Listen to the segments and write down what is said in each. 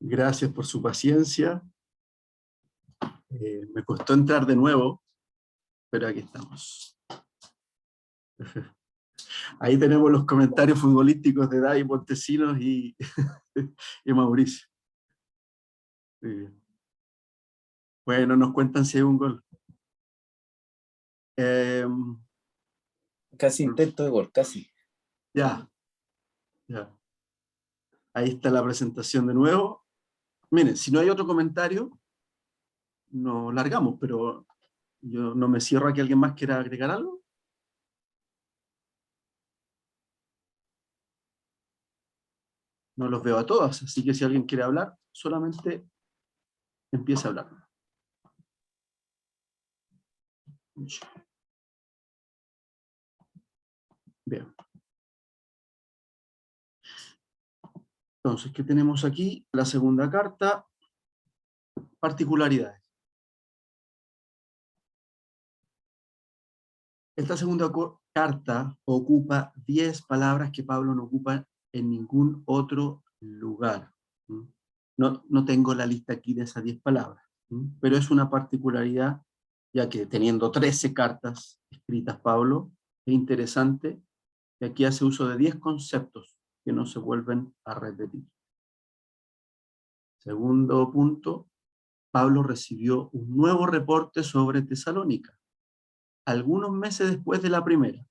Gracias por su paciencia. Me costó entrar de nuevo, pero aquí estamos. Ahí tenemos los comentarios futbolísticos de Dai Montesinos y, y Mauricio. Muy bien. Bueno, nos cuentan si hay un gol. Casi intento de gol, casi. Ya. Ahí está la presentación de nuevo. Miren, si no hay otro comentario, nos largamos, pero yo no me cierro a que alguien más quiera agregar algo. No los veo a todas, así que si alguien quiere hablar, solamente empieza a hablar. Bien. Entonces, ¿qué tenemos aquí? La segunda carta, particularidades. Esta segunda carta ocupa 10 palabras que Pablo no ocupa en ningún otro lugar. No tengo la lista aquí de esas 10 palabras, pero es una particularidad, ya que teniendo 13 cartas escritas Pablo, es interesante que aquí hace uso de 10 conceptos que no se vuelven a repetir. Segundo punto, Pablo recibió un nuevo reporte sobre Tesalónica, algunos meses después de la primera.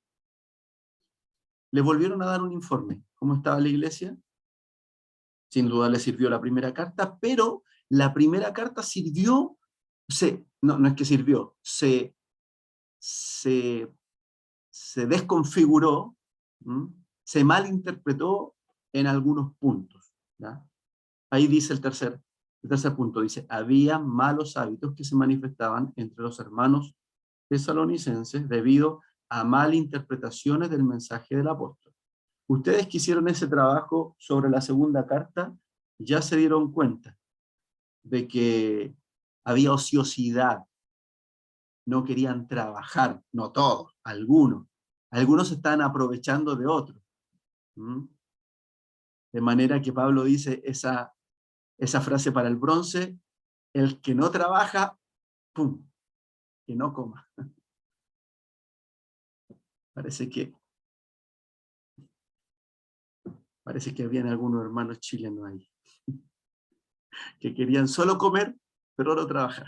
Le volvieron a dar un informe. ¿Cómo estaba la iglesia? Sin duda le sirvió la primera carta, pero la primera carta sirvió, no es que sirvió, se desconfiguró, se malinterpretó en algunos puntos. ¿Ya? Ahí dice el tercer punto, dice, había malos hábitos que se manifestaban entre los hermanos tesalonicenses debido a malinterpretaciones del mensaje del apóstol. Ustedes que hicieron ese trabajo sobre la segunda carta, ya se dieron cuenta de que había ociosidad, no querían trabajar, no todos, algunos. Algunos se estaban aprovechando de otros. De manera que Pablo dice esa frase para el bronce, el que no trabaja, ¡pum!, que no coma. Parece que habían algunos hermanos chilenos ahí, que querían solo comer, pero no trabajar.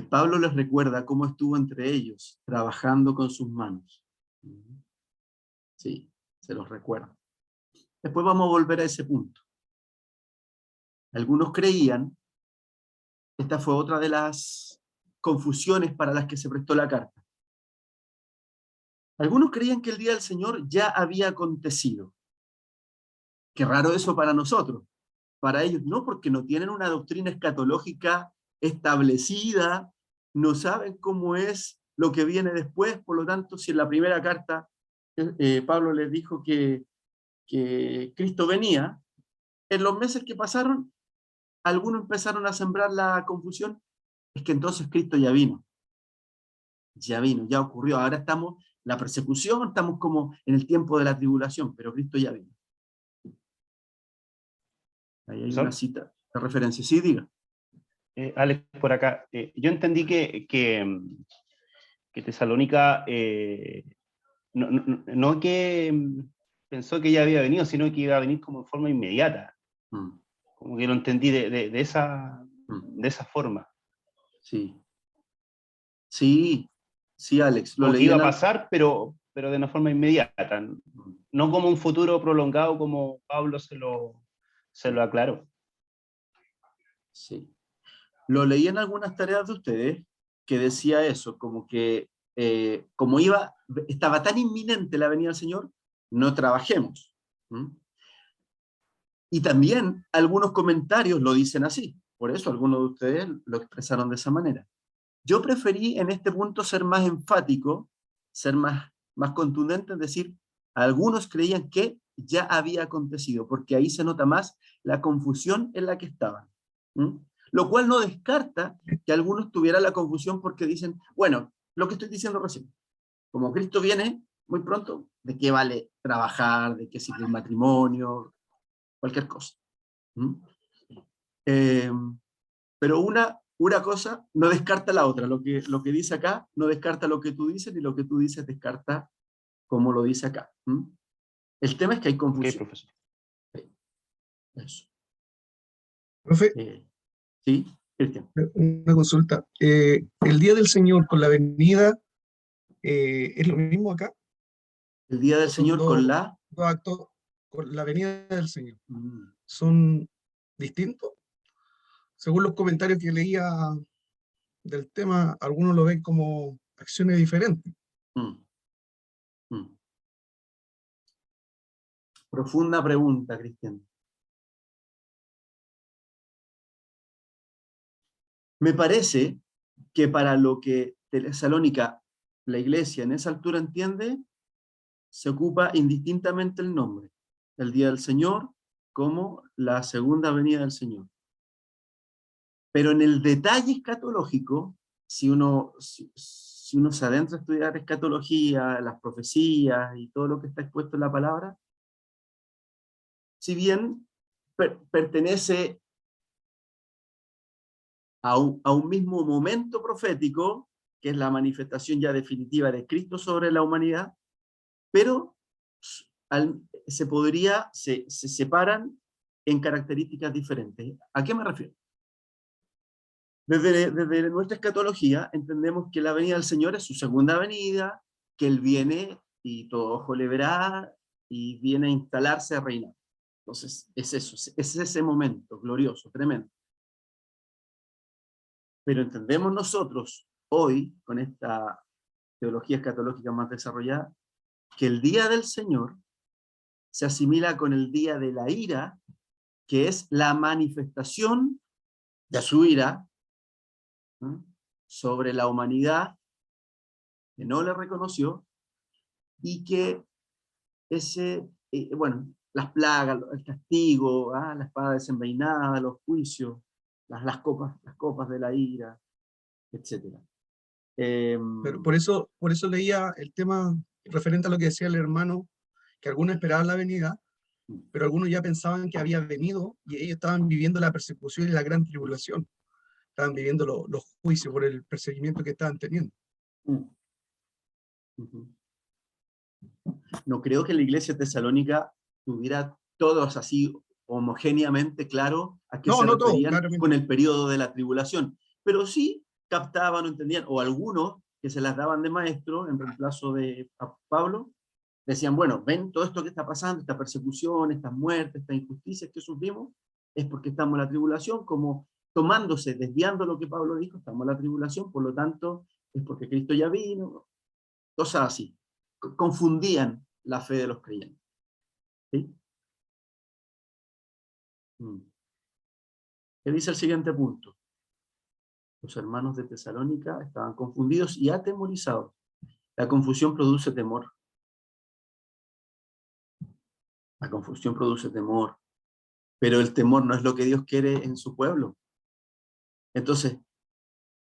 Pablo les recuerda cómo estuvo entre ellos, trabajando con sus manos. Sí, se los recuerda. Después vamos a volver a ese punto. Algunos creían, esta fue otra de las confusiones para las que se prestó la carta. Algunos creían que el día del Señor ya había acontecido. Qué raro eso para nosotros. Para ellos no, porque no tienen una doctrina escatológica establecida, no saben cómo es lo que viene después. Por lo tanto, si en la primera carta Pablo les dijo que Cristo venía, en los meses que pasaron, algunos empezaron a sembrar la confusión, es que entonces Cristo ya vino, ya ocurrió, ahora estamos, la persecución, estamos como en el tiempo de la tribulación, pero Cristo ya vino. Ahí hay una cita de referencia, sí, diga. Alex, por acá, yo entendí que Tesalónica no que pensó que ya había venido, sino que iba a venir como en forma inmediata. Como que lo entendí de esa forma. Sí, Alex. Lo que iba a pasar, pero de una forma inmediata. No como un futuro prolongado como Pablo se lo aclaró. Sí. Lo leí en algunas tareas de ustedes que decía eso, como que como estaba tan inminente la venida del Señor, no trabajemos. Y también algunos comentarios lo dicen así, por eso algunos de ustedes lo expresaron de esa manera. Yo preferí en este punto ser más enfático, ser más contundente, es decir, algunos creían que ya había acontecido, porque ahí se nota más la confusión en la que estaban. Lo cual no descarta que algunos tuvieran la confusión porque dicen, bueno, lo que estoy diciendo recién, como Cristo viene muy pronto, ¿de qué vale trabajar? ¿De qué sirve el matrimonio? cualquier cosa. Pero una cosa no descarta la otra. Lo que dice acá no descarta lo que tú dices, ni lo que tú dices descarta como lo dice acá. El tema es que hay confusión. Ok, profesor. Eso. Profe, ¿Sí, Cristian? una consulta. ¿El día del Señor con la venida es lo mismo acá? El día del ¿O son Señor con dos la... actos con la venida del Señor? Mm, ¿Son distintos? Según los comentarios que leía del tema, algunos lo ven como acciones diferentes. mm, mm. Profunda pregunta, Cristian. Me parece que para lo que Tesalónica, la iglesia en esa altura entiende, se ocupa indistintamente el nombre, el día del Señor como la segunda venida del Señor. Pero en el detalle escatológico, si uno se adentra a estudiar escatología, las profecías y todo lo que está expuesto en la palabra, si bien pertenece a un mismo momento profético, que es la manifestación ya definitiva de Cristo sobre la humanidad, pero se separan en características diferentes. ¿A qué me refiero? Desde nuestra escatología entendemos que la venida del Señor es su segunda venida, que Él viene y todo ojo le verá y viene a instalarse a reinar. Entonces, es eso, es ese momento glorioso, tremendo. Pero entendemos nosotros hoy, con esta teología escatológica más desarrollada, que el día del Señor se asimila con el día de la ira, que es la manifestación de su ira, ¿no?, sobre la humanidad que no le reconoció, y que las plagas, el castigo, la espada desenvainada, los juicios, las copas de la ira, etc. Pero por eso leía el tema referente a lo que decía el hermano, que algunos esperaban la venida, pero algunos ya pensaban que había venido y ellos estaban viviendo la persecución y la gran tribulación. Estaban viviendo los juicios por el perseguimiento que estaban teniendo. No creo que la iglesia tesalónica tuviera todos así homogéneamente claro a qué No, se no todo, referían claramente. con el periodo de la tribulación, pero sí captaban o entendían, o algunos que se las daban de maestro en reemplazo de Pablo, decían, bueno, ven todo esto que está pasando, esta persecución, estas muertes, estas injusticias que sufrimos, es porque estamos en la tribulación, como tomándose, desviando lo que Pablo dijo, estamos en la tribulación, por lo tanto, es porque Cristo ya vino, cosas así. Confundían la fe de los creyentes. ¿Sí? ¿Qué dice el siguiente punto? Los hermanos de Tesalónica estaban confundidos y atemorizados. La confusión produce temor. La confusión produce temor. Pero el temor no es lo que Dios quiere en su pueblo. Entonces,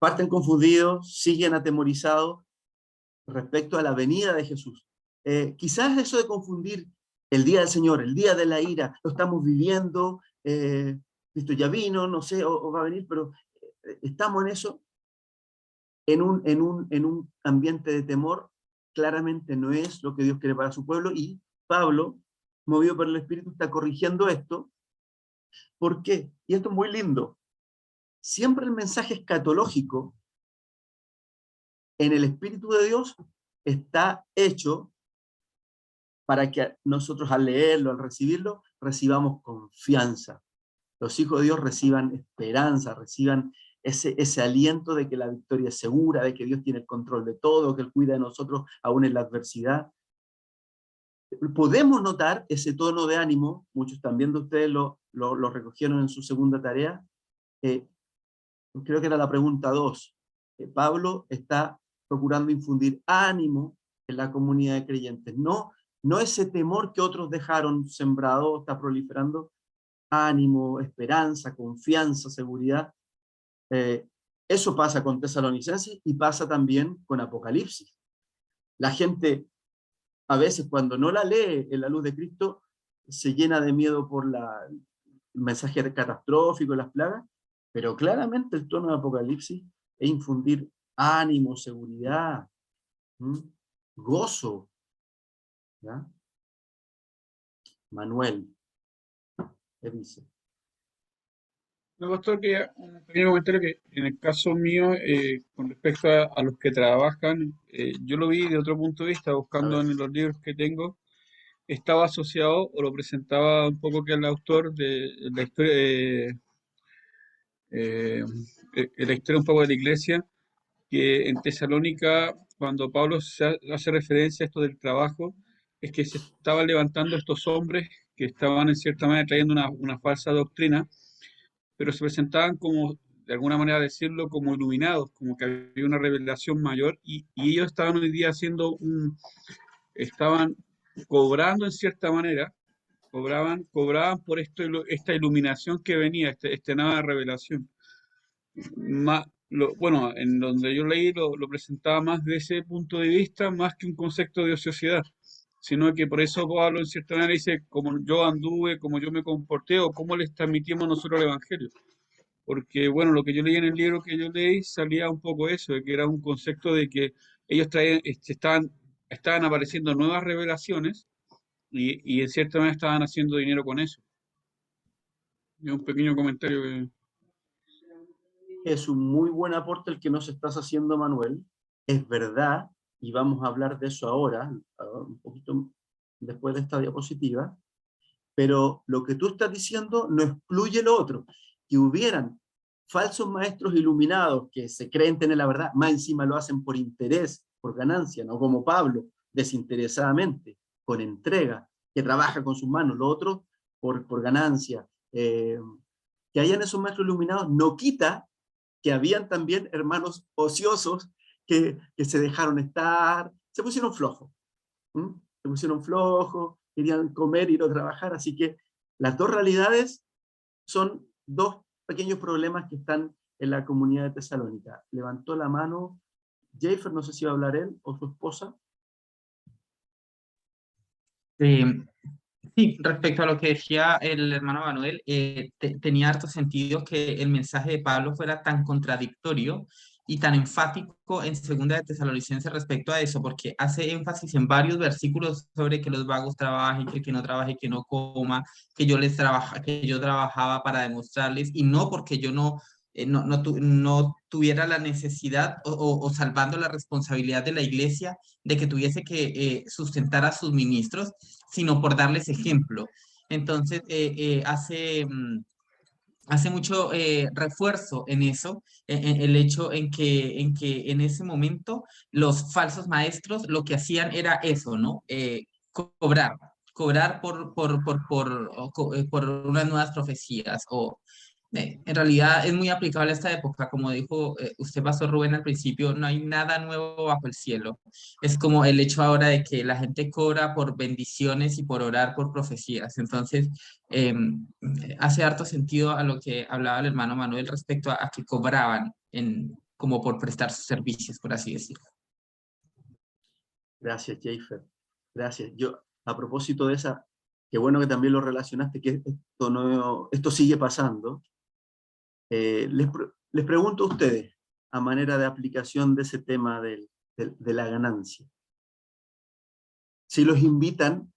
parten confundidos, siguen atemorizados respecto a la venida de Jesús. Quizás eso de confundir el día del Señor, el día de la ira, lo estamos viviendo, Cristo ya vino, no sé, o va a venir, pero estamos en eso, en un ambiente de temor. Claramente no es lo que Dios quiere para su pueblo, y Pablo, movido por el Espíritu, está corrigiendo esto. ¿Por qué? Y esto es muy lindo. Siempre el mensaje escatológico en el Espíritu de Dios está hecho para que nosotros al leerlo, al recibirlo, recibamos confianza. Los hijos de Dios reciban esperanza, reciban ese aliento de que la victoria es segura, de que Dios tiene el control de todo, que Él cuida de nosotros aún en la adversidad. Podemos notar ese tono de ánimo, muchos también de ustedes lo recogieron en su segunda tarea. Creo que era la pregunta 2. Pablo está procurando infundir ánimo en la comunidad de creyentes. No ese temor que otros dejaron sembrado, está proliferando. Ánimo, esperanza, confianza, seguridad. Eso pasa con Tesalonicenses y pasa también con Apocalipsis. La gente, a veces, cuando no la lee en la luz de Cristo, se llena de miedo por el mensaje catastrófico, las plagas, pero claramente el tono de Apocalipsis es infundir ánimo, seguridad, gozo. ¿Ya? Manuel, ¿qué dice? No, pastor, que un pequeño comentario que en el caso mío, con respecto a los que trabajan, yo lo vi de otro punto de vista, buscando en los libros que tengo, estaba asociado o lo presentaba un poco que el autor de la historia, eh, la historia un poco de la iglesia, que en Tesalónica, cuando Pablo hace referencia a esto del trabajo, es que se estaban levantando estos hombres que estaban en cierta manera trayendo una falsa doctrina, pero se presentaban como, de alguna manera decirlo, como iluminados, como que había una revelación mayor, y ellos estaban hoy día estaban cobrando en cierta manera, cobraban por esta iluminación que venía, esta nueva revelación. Bueno, en donde yo leí lo presentaba más de ese punto de vista, más que un concepto de ociosidad, sino que por eso Pablo en cierta manera dice, como yo anduve, como yo me comporté, o cómo les transmitimos nosotros el Evangelio. Porque, bueno, lo que yo leí en el libro que yo leí salía un poco eso, de que era un concepto de que ellos estaban apareciendo nuevas revelaciones y en cierta manera estaban haciendo dinero con eso. Es un pequeño comentario que... Es un muy buen aporte el que nos estás haciendo, Manuel. Es verdad, y vamos a hablar de eso ahora, un poquito después de esta diapositiva, pero lo que tú estás diciendo no excluye lo otro. Que hubieran falsos maestros iluminados que se creen tener la verdad, más encima lo hacen por interés, por ganancia, no como Pablo, desinteresadamente, con entrega, que trabaja con sus manos, lo otro por ganancia. Que hayan esos maestros iluminados no quita que habían también hermanos ociosos que se dejaron estar, se pusieron flojos. Se pusieron flojos, querían comer, ir a trabajar, así que las dos realidades son dos pequeños problemas que están en la comunidad de Tesalónica. Levantó la mano Jafer, no sé si va a hablar él o su esposa. Sí, respecto a lo que decía el hermano Manuel, tenía harto sentido que el mensaje de Pablo fuera tan contradictorio y tan enfático en Segunda de Tesalonicenses respecto a eso, porque hace énfasis en varios versículos sobre que los vagos trabajen, que el que no trabaje, que no coma, que yo trabajaba para demostrarles, y no porque yo no tuviera la necesidad o salvando la responsabilidad de la iglesia de que tuviese que sustentar a sus ministros, sino por darles ejemplo. Entonces, hace mucho refuerzo en eso, en el hecho en que en ese momento los falsos maestros lo que hacían era eso, ¿no? Cobrar por unas nuevas profecías o en realidad es muy aplicable a esta época, como dijo usted, Pastor Rubén, al principio, no hay nada nuevo bajo el cielo. Es como el hecho ahora de que la gente cobra por bendiciones y por orar por profecías. Entonces, hace harto sentido a lo que hablaba el hermano Manuel respecto a que cobraban como por prestar sus servicios, por así decirlo. Gracias, Jafer. Gracias. Yo, a propósito de esa, qué bueno que también lo relacionaste, que esto sigue pasando. Les pregunto a ustedes, a manera de aplicación de ese tema de la ganancia, si los invitan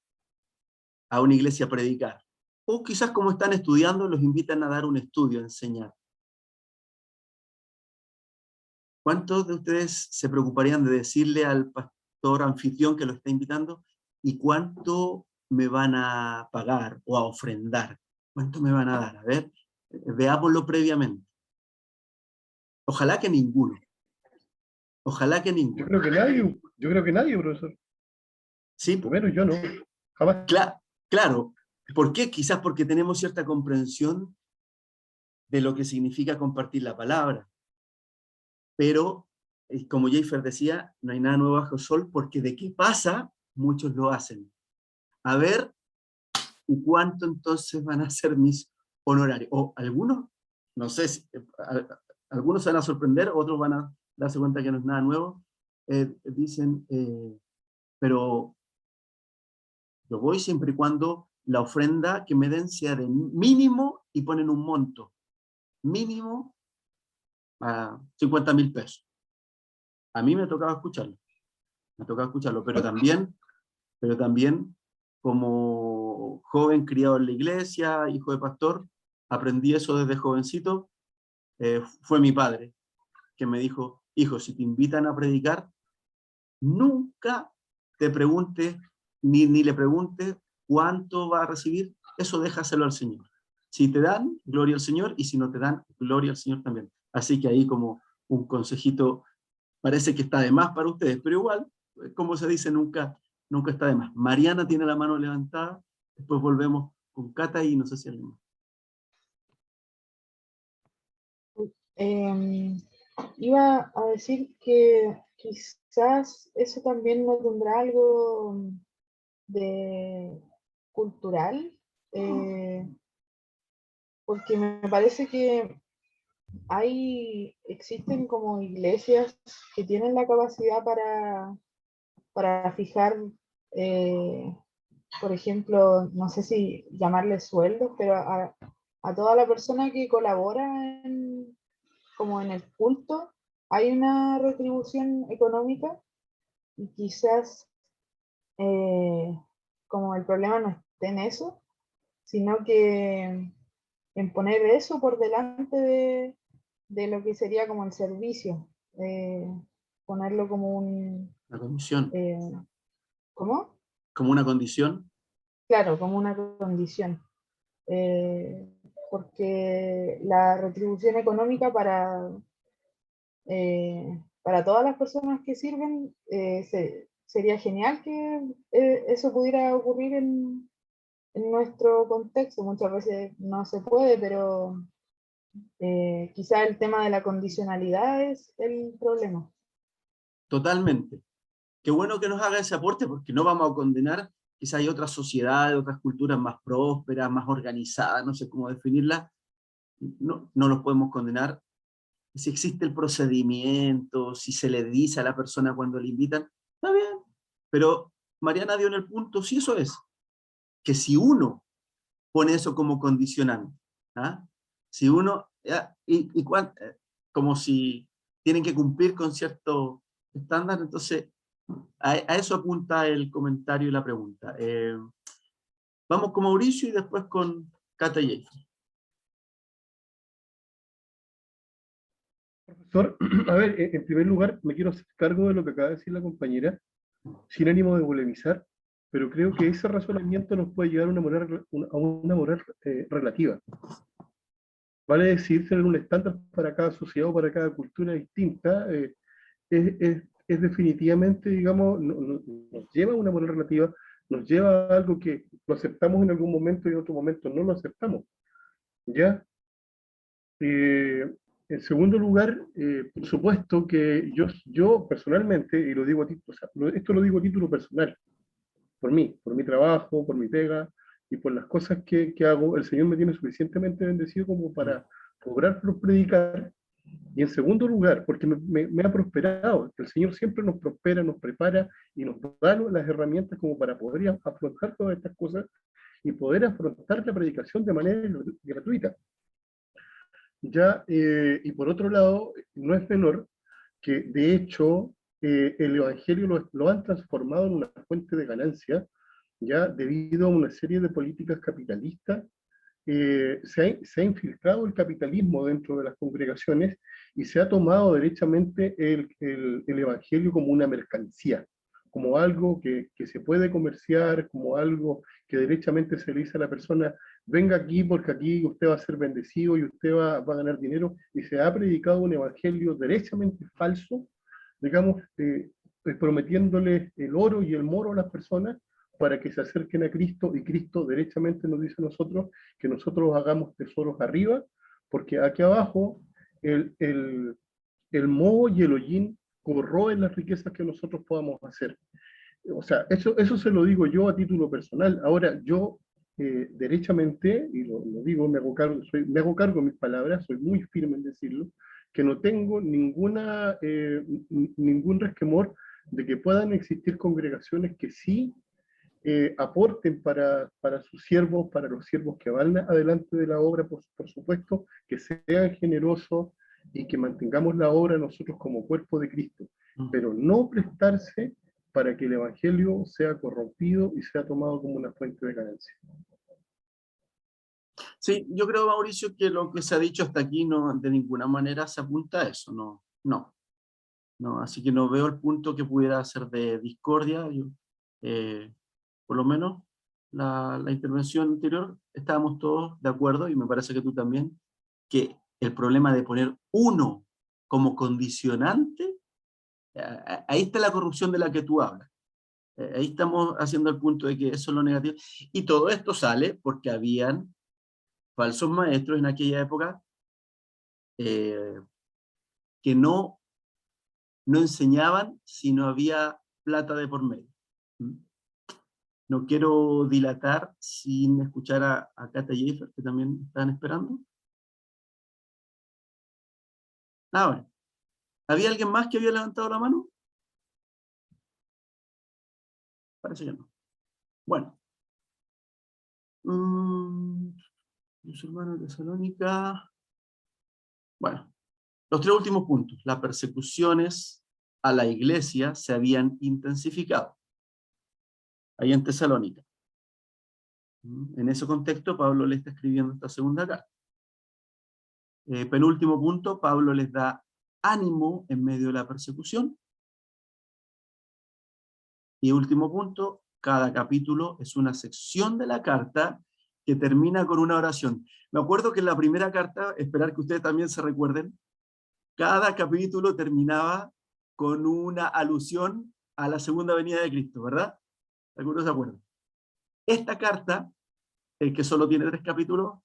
a una iglesia a predicar, o quizás como están estudiando, los invitan a dar un estudio, a enseñar. ¿Cuántos de ustedes se preocuparían de decirle al pastor anfitrión que lo está invitando, y cuánto me van a pagar o a ofrendar? ¿Cuánto me van a dar? A ver, veámoslo previamente. Ojalá que ninguno. Ojalá que ninguno. Yo creo que nadie, profesor. Sí, Primero yo no, jamás. Claro. ¿Por qué? Quizás porque tenemos cierta comprensión de lo que significa compartir la palabra. Pero, como Jafer decía, no hay nada nuevo bajo el sol, porque de qué pasa, muchos lo hacen. A ver, ¿y cuánto entonces van a ser mis honorarios? O algunos, no sé, algunos se van a sorprender, otros van a darse cuenta que no es nada nuevo. Dicen, pero yo voy siempre y cuando la ofrenda que me den sea de mínimo, y ponen un monto, mínimo a 50.000 pesos. A mí me tocaba escucharlo, pero también como joven criado en la iglesia, hijo de pastor, aprendí eso desde jovencito. Fue mi padre que me dijo: hijo, si te invitan a predicar, nunca te preguntes, ni le preguntes cuánto va a recibir, eso déjaselo al Señor. Si te dan, gloria al Señor, y si no te dan, gloria al Señor también. Así que ahí como un consejito, parece que está de más para ustedes, pero igual, como se dice, nunca está de más. Mariana tiene la mano levantada, después volvemos con Cata y no sé si alguien más. Iba a decir que quizás eso también no tendrá algo de cultural, porque me parece que existen como iglesias que tienen la capacidad para fijar, por ejemplo, no sé si llamarle sueldos, pero a toda la persona que colabora como en el culto, hay una retribución económica, y quizás como el problema no esté en eso, sino que en poner eso por delante de lo que sería como el servicio, ponerlo como una condición. ¿Cómo? Como una condición. Claro, como una condición. Porque la retribución económica para todas las personas que sirven, sería genial que eso pudiera ocurrir en nuestro contexto. Muchas veces no se puede, pero quizá el tema de la condicionalidad es el problema. Totalmente. Qué bueno que nos haga ese aporte, porque no vamos a condenar. Quizá hay otras sociedades, otras culturas más prósperas, más organizadas, no sé cómo definirlas. No los podemos condenar. Si existe el procedimiento, si se le dice a la persona cuando le invitan, está bien. Pero Mariana dio en el punto, sí, eso es, que si uno pone eso como condicionante, ¿ah? Si uno, como si tienen que cumplir con cierto estándar, entonces a eso apunta el comentario y la pregunta. Vamos con Mauricio y después con Cata y Jeffrey. Profesor, a ver, en primer lugar me quiero hacer cargo de lo que acaba de decir la compañera, sin ánimo de polemizar, pero creo que ese razonamiento nos puede llevar a una moral relativa. Vale decir, tener un estándar para cada sociedad o para cada cultura distinta, es definitivamente, digamos, nos lleva a una moral relativa, nos lleva a algo que lo aceptamos en algún momento y en otro momento no lo aceptamos. ¿Ya? En segundo lugar, por supuesto que yo personalmente, y lo digo a título, o sea, esto lo digo a título personal, por mí, por mi trabajo, por mi pega y por las cosas que hago, el Señor me tiene suficientemente bendecido como para lograr predicar. Y en segundo lugar, porque me ha prosperado, el Señor siempre nos prospera, nos prepara y nos da las herramientas como para poder afrontar todas estas cosas y poder afrontar la predicación de manera gratuita. Ya, y por otro lado, no es menor que de hecho el Evangelio lo han transformado en una fuente de ganancia, ya debido a una serie de políticas capitalistas. Se ha infiltrado el capitalismo dentro de las congregaciones y se ha tomado derechamente el Evangelio como una mercancía, como algo que se puede comerciar, como algo que derechamente se le dice a la persona: venga aquí porque aquí usted va a ser bendecido y usted va a ganar dinero, y se ha predicado un evangelio derechamente falso, digamos, prometiéndoles el oro y el moro a las personas para que se acerquen a Cristo, y Cristo derechamente nos dice a nosotros que nosotros hagamos tesoros arriba, porque aquí abajo el moho y el hollín corroen las riquezas que nosotros podamos hacer. O sea, eso se lo digo yo a título personal. Ahora, yo derechamente, y lo digo, me hago cargo de mis palabras, soy muy firme en decirlo, que no tengo ningún resquemor de que puedan existir congregaciones que sí aporten para sus siervos, para los siervos que van adelante de la obra, por supuesto, que sean generosos y que mantengamos la obra nosotros como cuerpo de Cristo, pero no prestarse para que el Evangelio sea corrompido y sea tomado como una fuente de ganancia. Sí, yo creo, Mauricio, que lo que se ha dicho hasta aquí no, de ninguna manera se apunta a eso, no, así que no veo el punto que pudiera ser de discordia. Por lo menos la intervención anterior estábamos todos de acuerdo, y me parece que tú también, que el problema de poner uno como condicionante, ahí está la corrupción de la que tú hablas. Ahí estamos haciendo el punto de que eso es lo negativo. Y todo esto sale porque habían falsos maestros en aquella época que no enseñaban si no había plata de por medio. No quiero dilatar sin escuchar a Cata y Jeffer, que también están esperando. Bueno. ¿Había alguien más que había levantado la mano? Parece que no. Bueno. Los hermanos de Tesalónica. Bueno. Los tres últimos puntos. Las persecuciones a la iglesia se habían intensificado. Ahí en Tesalónica. En ese contexto, Pablo le está escribiendo esta segunda carta. Penúltimo punto, Pablo les da ánimo en medio de la persecución. Y último punto, cada capítulo es una sección de la carta que termina con una oración. Me acuerdo que en la primera carta, esperar que ustedes también se recuerden, cada capítulo terminaba con una alusión a la segunda venida de Cristo, ¿verdad? ¿Algunos se acuerdan? Esta carta, que solo tiene 3 capítulos,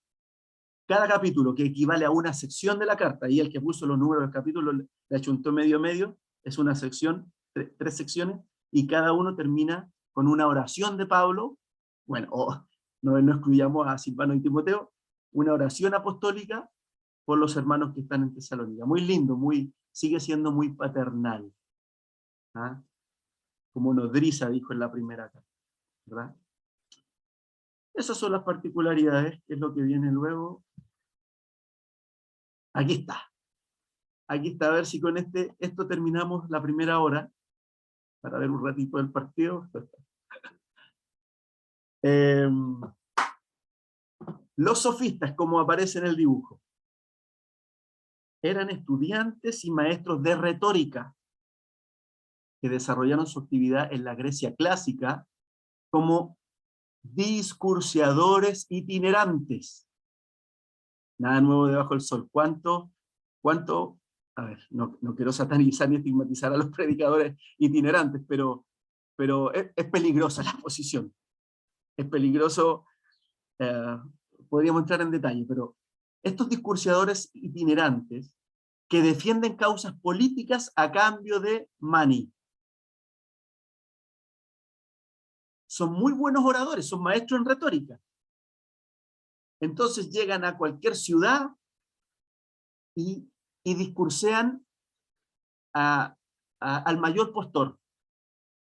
cada capítulo, que equivale a una sección de la carta, y el que puso los números del capítulo le achuntó medio, es una sección, 3 secciones, y cada uno termina con una oración de Pablo, bueno, no excluyamos a Silvano y Timoteo, una oración apostólica por los hermanos que están en Tesalónica. Muy lindo, sigue siendo muy paternal. ¿Ah? Como nodriza dijo en la primera carta, ¿verdad? Esas son las particularidades, que es lo que viene luego. Aquí está. Aquí está, a ver si con esto terminamos la primera hora, para ver un ratito del partido. Los sofistas, como aparece en el dibujo, eran estudiantes y maestros de retórica, que desarrollaron su actividad en la Grecia clásica como discursiadores itinerantes. Nada nuevo debajo del sol. ¿Cuánto? A ver, no quiero satanizar ni estigmatizar a los predicadores itinerantes, pero es peligrosa la posición. Es peligroso, podríamos entrar en detalle, pero estos discursiadores itinerantes que defienden causas políticas a cambio de money. Son muy buenos oradores, son maestros en retórica. Entonces llegan a cualquier ciudad y discursean al mayor postor.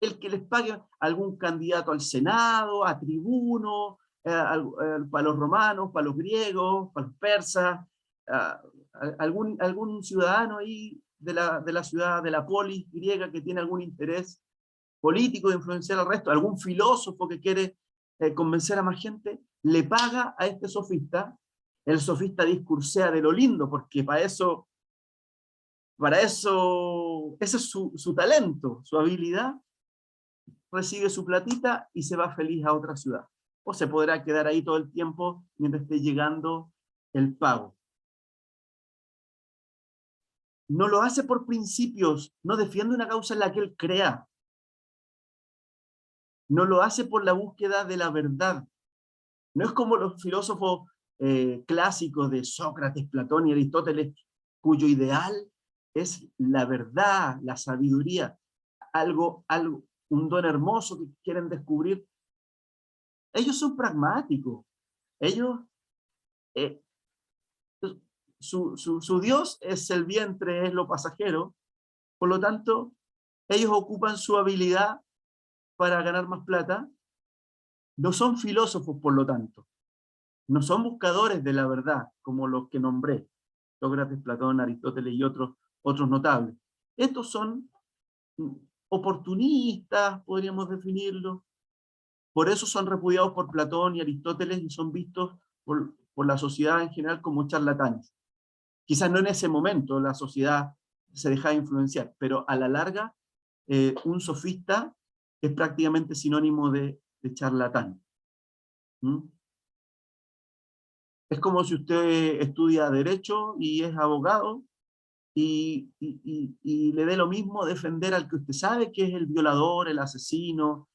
El que les pague algún candidato al Senado, a tribuno, para los romanos, para los griegos, para los persas, algún ciudadano ahí de la ciudad, de la polis griega que tiene algún interés político de influenciar al resto, algún filósofo que quiere convencer a más gente, le paga a este sofista. El sofista discursea de lo lindo, porque para eso ese es su talento, su habilidad. Recibe su platita y se va feliz a otra ciudad. O se podrá quedar ahí todo el tiempo mientras esté llegando el pago. No lo hace por principios, no defiende una causa en la que él crea. No lo hace por la búsqueda de la verdad. No es como los filósofos clásicos de Sócrates, Platón y Aristóteles, cuyo ideal es la verdad, la sabiduría, un don hermoso que quieren descubrir. Ellos son pragmáticos. Ellos, su Dios es el vientre, es lo pasajero. Por lo tanto, ellos ocupan su habilidad para ganar más plata no son filósofos, por lo tanto. No son buscadores de la verdad, como los que nombré, Sócrates, Platón, Aristóteles y otros notables. Estos son oportunistas, podríamos definirlo. Por eso son repudiados por Platón y Aristóteles y son vistos por la sociedad en general como charlatanes. Quizás no en ese momento la sociedad se dejaba influenciar, pero a la larga un sofista es prácticamente sinónimo de charlatán. ¿Mm? Es como si usted estudia Derecho y es abogado y le dé lo mismo defender al que usted sabe que es el violador, el asesino,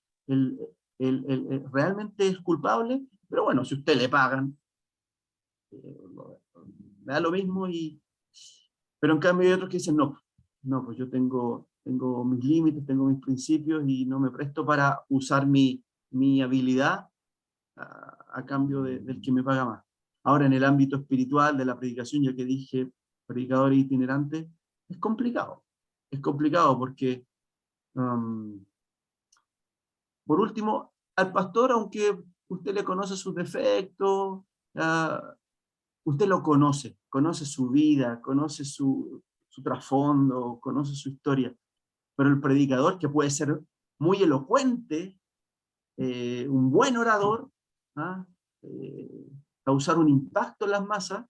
realmente es culpable, pero bueno, si usted le pagan, le da lo mismo, pero en cambio hay otros que dicen, no, pues yo tengo mis límites, tengo mis principios y no me presto para usar mi habilidad a cambio del que me paga más. Ahora, en el ámbito espiritual de la predicación, ya que dije predicador itinerante, es complicado porque, por último, al pastor, aunque usted le conoce sus defectos, usted lo conoce su vida, conoce su trasfondo, conoce su historia, pero el predicador, que puede ser muy elocuente, un buen orador, causar un impacto en las masas,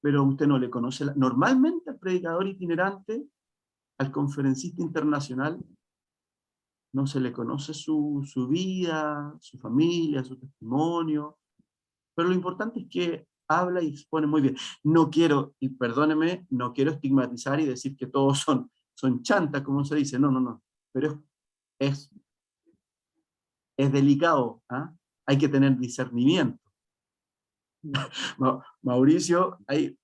pero usted no le conoce. Normalmente al predicador itinerante, al conferencista internacional, no se le conoce su vida, su familia, su testimonio, pero lo importante es que habla y expone muy bien. No quiero, y perdóneme, no quiero estigmatizar y decir que todos son chantas, como se dice, no, pero es delicado, hay que tener discernimiento. Mauricio ahí,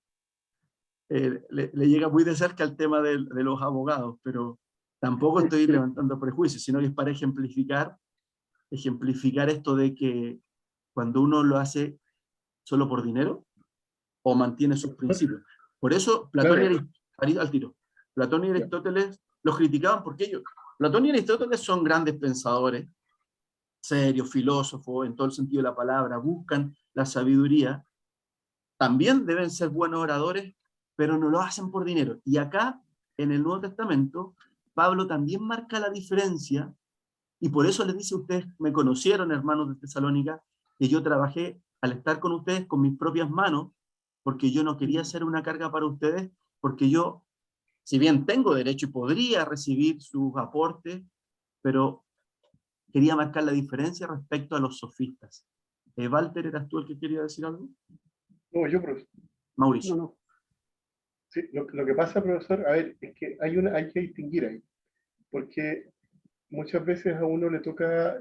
le llega muy de cerca el tema de los abogados, pero tampoco estoy levantando prejuicios, sino que es para ejemplificar esto de que cuando uno lo hace solo por dinero, o mantiene sus principios. Por eso Platón y Aristóteles los criticaban porque Platón y Aristóteles son grandes pensadores, serios, filósofos, en todo el sentido de la palabra, buscan la sabiduría, también deben ser buenos oradores, pero no lo hacen por dinero. Y acá, en el Nuevo Testamento, Pablo también marca la diferencia, y por eso les dice a ustedes, me conocieron, hermanos de Tesalónica, que yo trabajé al estar con ustedes con mis propias manos, porque yo no quería ser una carga para ustedes, porque yo, si bien tengo derecho y podría recibir sus aportes, pero quería marcar la diferencia respecto a los sofistas. Walter, ¿eras tú el que quería decir algo? No, yo, profesor. Mauricio. No. Sí, lo que pasa, profesor, a ver, es que hay que distinguir ahí, porque muchas veces a uno le toca,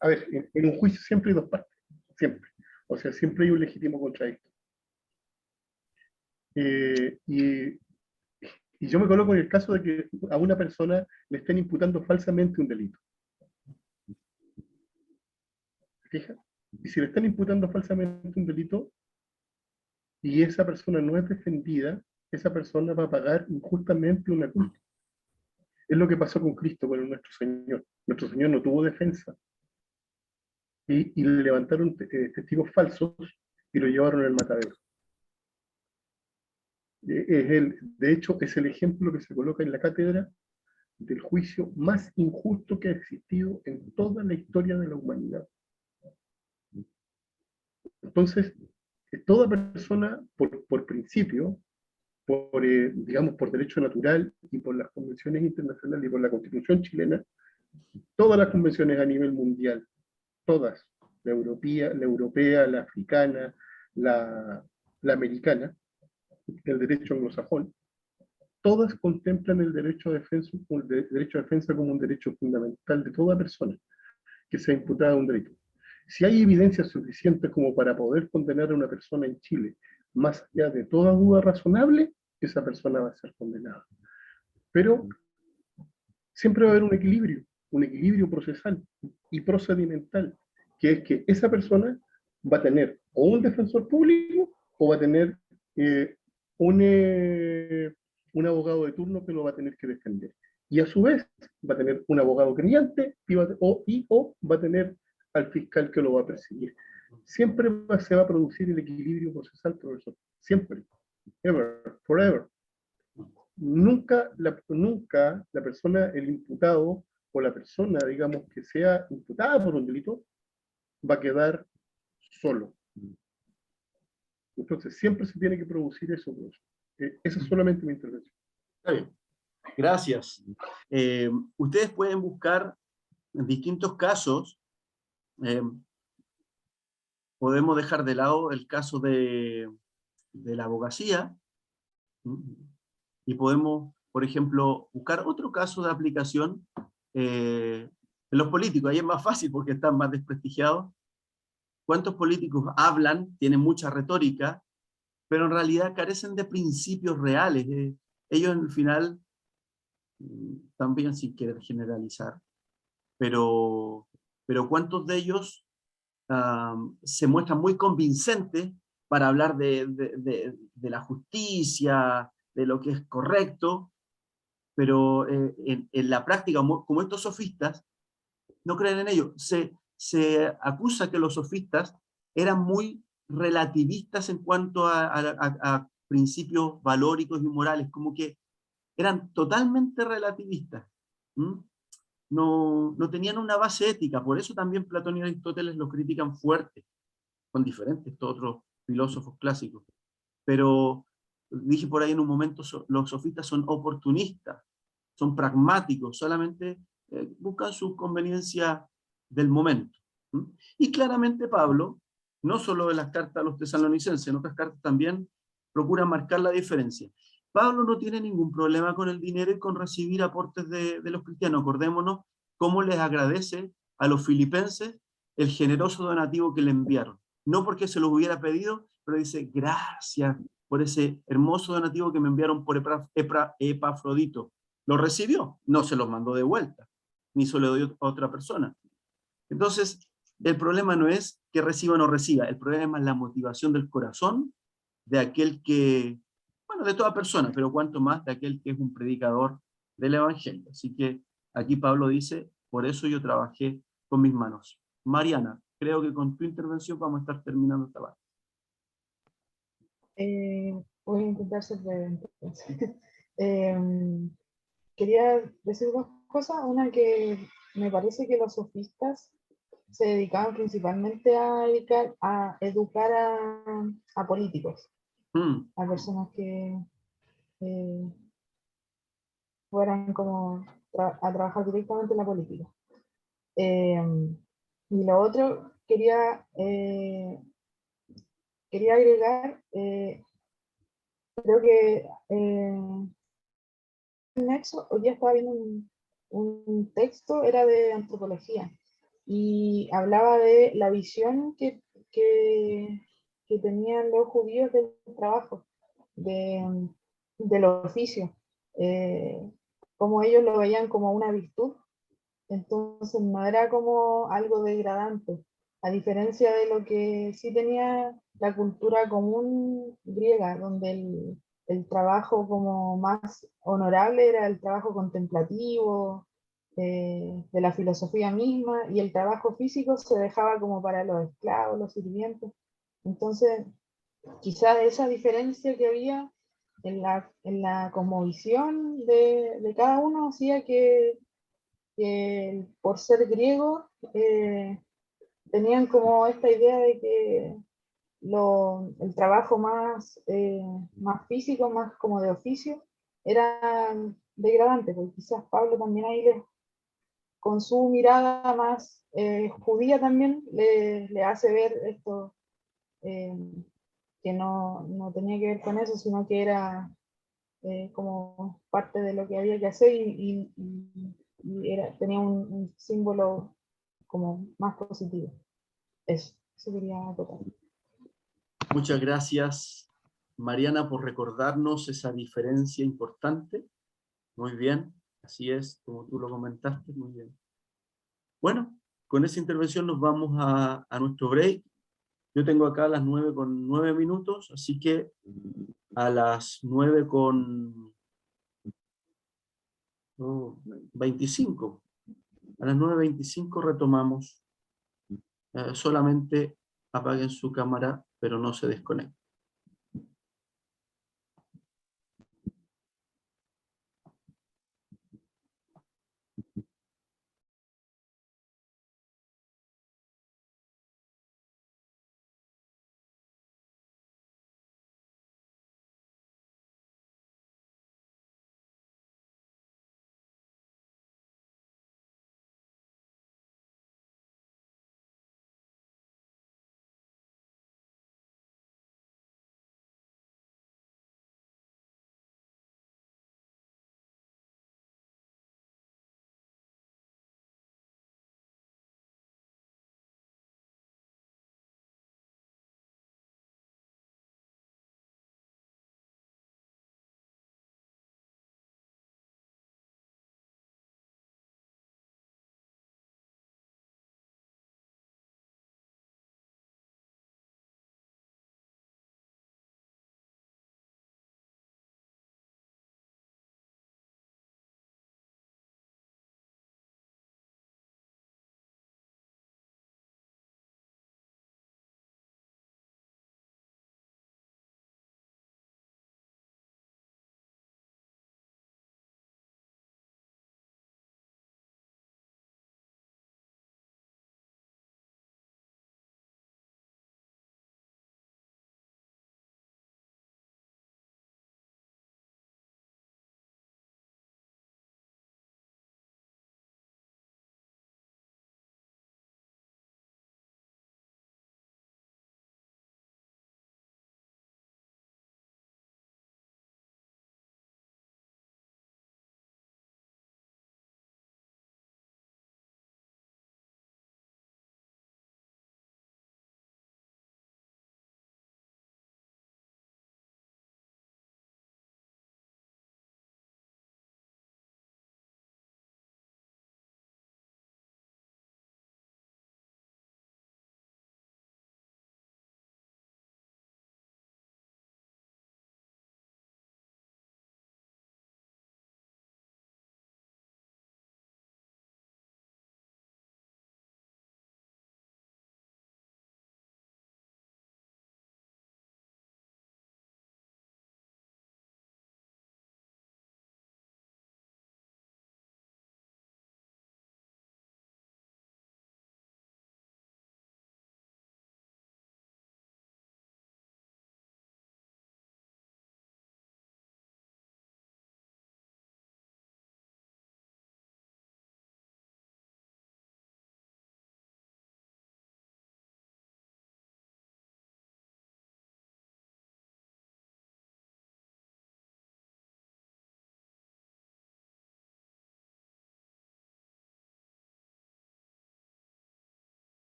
a ver, en un juicio siempre hay dos partes, siempre. O sea, siempre hay un legítimo contradicto. Y yo me coloco en el caso de que a una persona le estén imputando falsamente un delito. ¿Fija? Y si le están imputando falsamente un delito y esa persona no es defendida, esa persona va a pagar injustamente una culpa. Es lo que pasó con Cristo, con nuestro Señor. Nuestro Señor no tuvo defensa. Y le levantaron testigos falsos y lo llevaron al matadero. De hecho, es el ejemplo que se coloca en la cátedra del juicio más injusto que ha existido en toda la historia de la humanidad. Entonces, toda persona, por principio, digamos, por derecho natural y por las convenciones internacionales y por la Constitución chilena, todas las convenciones a nivel mundial, todas, la europea, la africana, la americana, el derecho anglosajón, todas contemplan el derecho a defensa como un derecho fundamental de toda persona que sea imputada a un delito. Si hay evidencias suficientes como para poder condenar a una persona en Chile, más allá de toda duda razonable, esa persona va a ser condenada. Pero siempre va a haber un equilibrio procesal y procedimental, que es que esa persona va a tener o un defensor público o va a tener un abogado de turno que lo va a tener que defender. Y a su vez va a tener un abogado creyente o va a tener al fiscal que lo va a perseguir. Siempre se va a producir el equilibrio procesal, profesor. Siempre. Ever, forever. Nunca la persona, el imputado, o la persona, digamos, que sea imputada por un delito, va a quedar solo. Entonces, siempre se tiene que producir eso. Esa es solamente mi intervención. Está bien. Gracias. Ustedes pueden buscar en distintos casos. Podemos dejar de lado el caso de la abogacía, y podemos, por ejemplo, buscar otro caso de aplicación en los políticos. Ahí es más fácil porque están más desprestigiados. ¿Cuántos políticos hablan, tienen mucha retórica, pero en realidad carecen de principios reales? Ellos en el final, también sin querer generalizar, pero ¿cuántos de ellos se muestran muy convincentes para hablar de la justicia, de lo que es correcto, pero en la práctica, como estos sofistas, no creen en ello? Se acusa que los sofistas eran muy relativistas en cuanto a principios valóricos y morales, como que eran totalmente relativistas. No tenían una base ética, por eso también Platón y Aristóteles lo critican fuerte, con diferentes otros filósofos clásicos. Pero dije por ahí en un momento, los sofistas son oportunistas, son pragmáticos, solamente buscan su conveniencia del momento. Y claramente Pablo, no solo en las cartas a los tesalonicenses, en otras cartas también procura marcar la diferencia. Pablo no tiene ningún problema con el dinero y con recibir aportes de los cristianos. Acordémonos cómo les agradece a los filipenses el generoso donativo que le enviaron. No porque se los hubiera pedido, pero dice, gracias por ese hermoso donativo que me enviaron por Epafrodito. Lo recibió, no se los mandó de vuelta, ni se lo dio a otra persona. Entonces, el problema no es que reciba o no reciba, el problema es la motivación del corazón de aquel que, bueno, de toda persona, pero cuanto más de aquel que es un predicador del Evangelio. Así que aquí Pablo dice, por eso yo trabajé con mis manos. Mariana, creo que con tu intervención vamos a estar terminando esta parte. Voy a intentar ser breve. Quería decir dos cosas. Una, que me parece que los sofistas se dedicaban principalmente a educar a políticos, a personas que fueran como a trabajar directamente en la política. Y lo otro, quería agregar, creo que Nexo, hoy día estaba viendo un texto, era de antropología, y hablaba de la visión que tenían los judíos del trabajo, del oficio, como ellos lo veían como una virtud. Entonces no era como algo degradante, a diferencia de lo que sí tenía la cultura común griega, donde el trabajo como más honorable era el trabajo contemplativo, de la filosofía misma, y el trabajo físico se dejaba como para los esclavos, los sirvientes. Entonces, quizás esa diferencia que había en la cosmovisión de cada uno hacía que por ser griego tenían como esta idea de que el trabajo más físico, más como de oficio, era degradante, porque quizás Pablo también ahí con su mirada más judía también le hace ver esto, que no tenía que ver con eso, sino que era como parte de lo que había que hacer, y tenía un símbolo como más positivo. Eso quería acotar. Muchas gracias, Mariana, por recordarnos esa diferencia importante. Muy bien, así es, como tú lo comentaste, muy bien. Bueno, con esa intervención nos vamos a nuestro break. Yo tengo acá las 9:09, así que a las 9:25, a las 9:25 retomamos solamente apaguen su cámara, pero no se desconecten.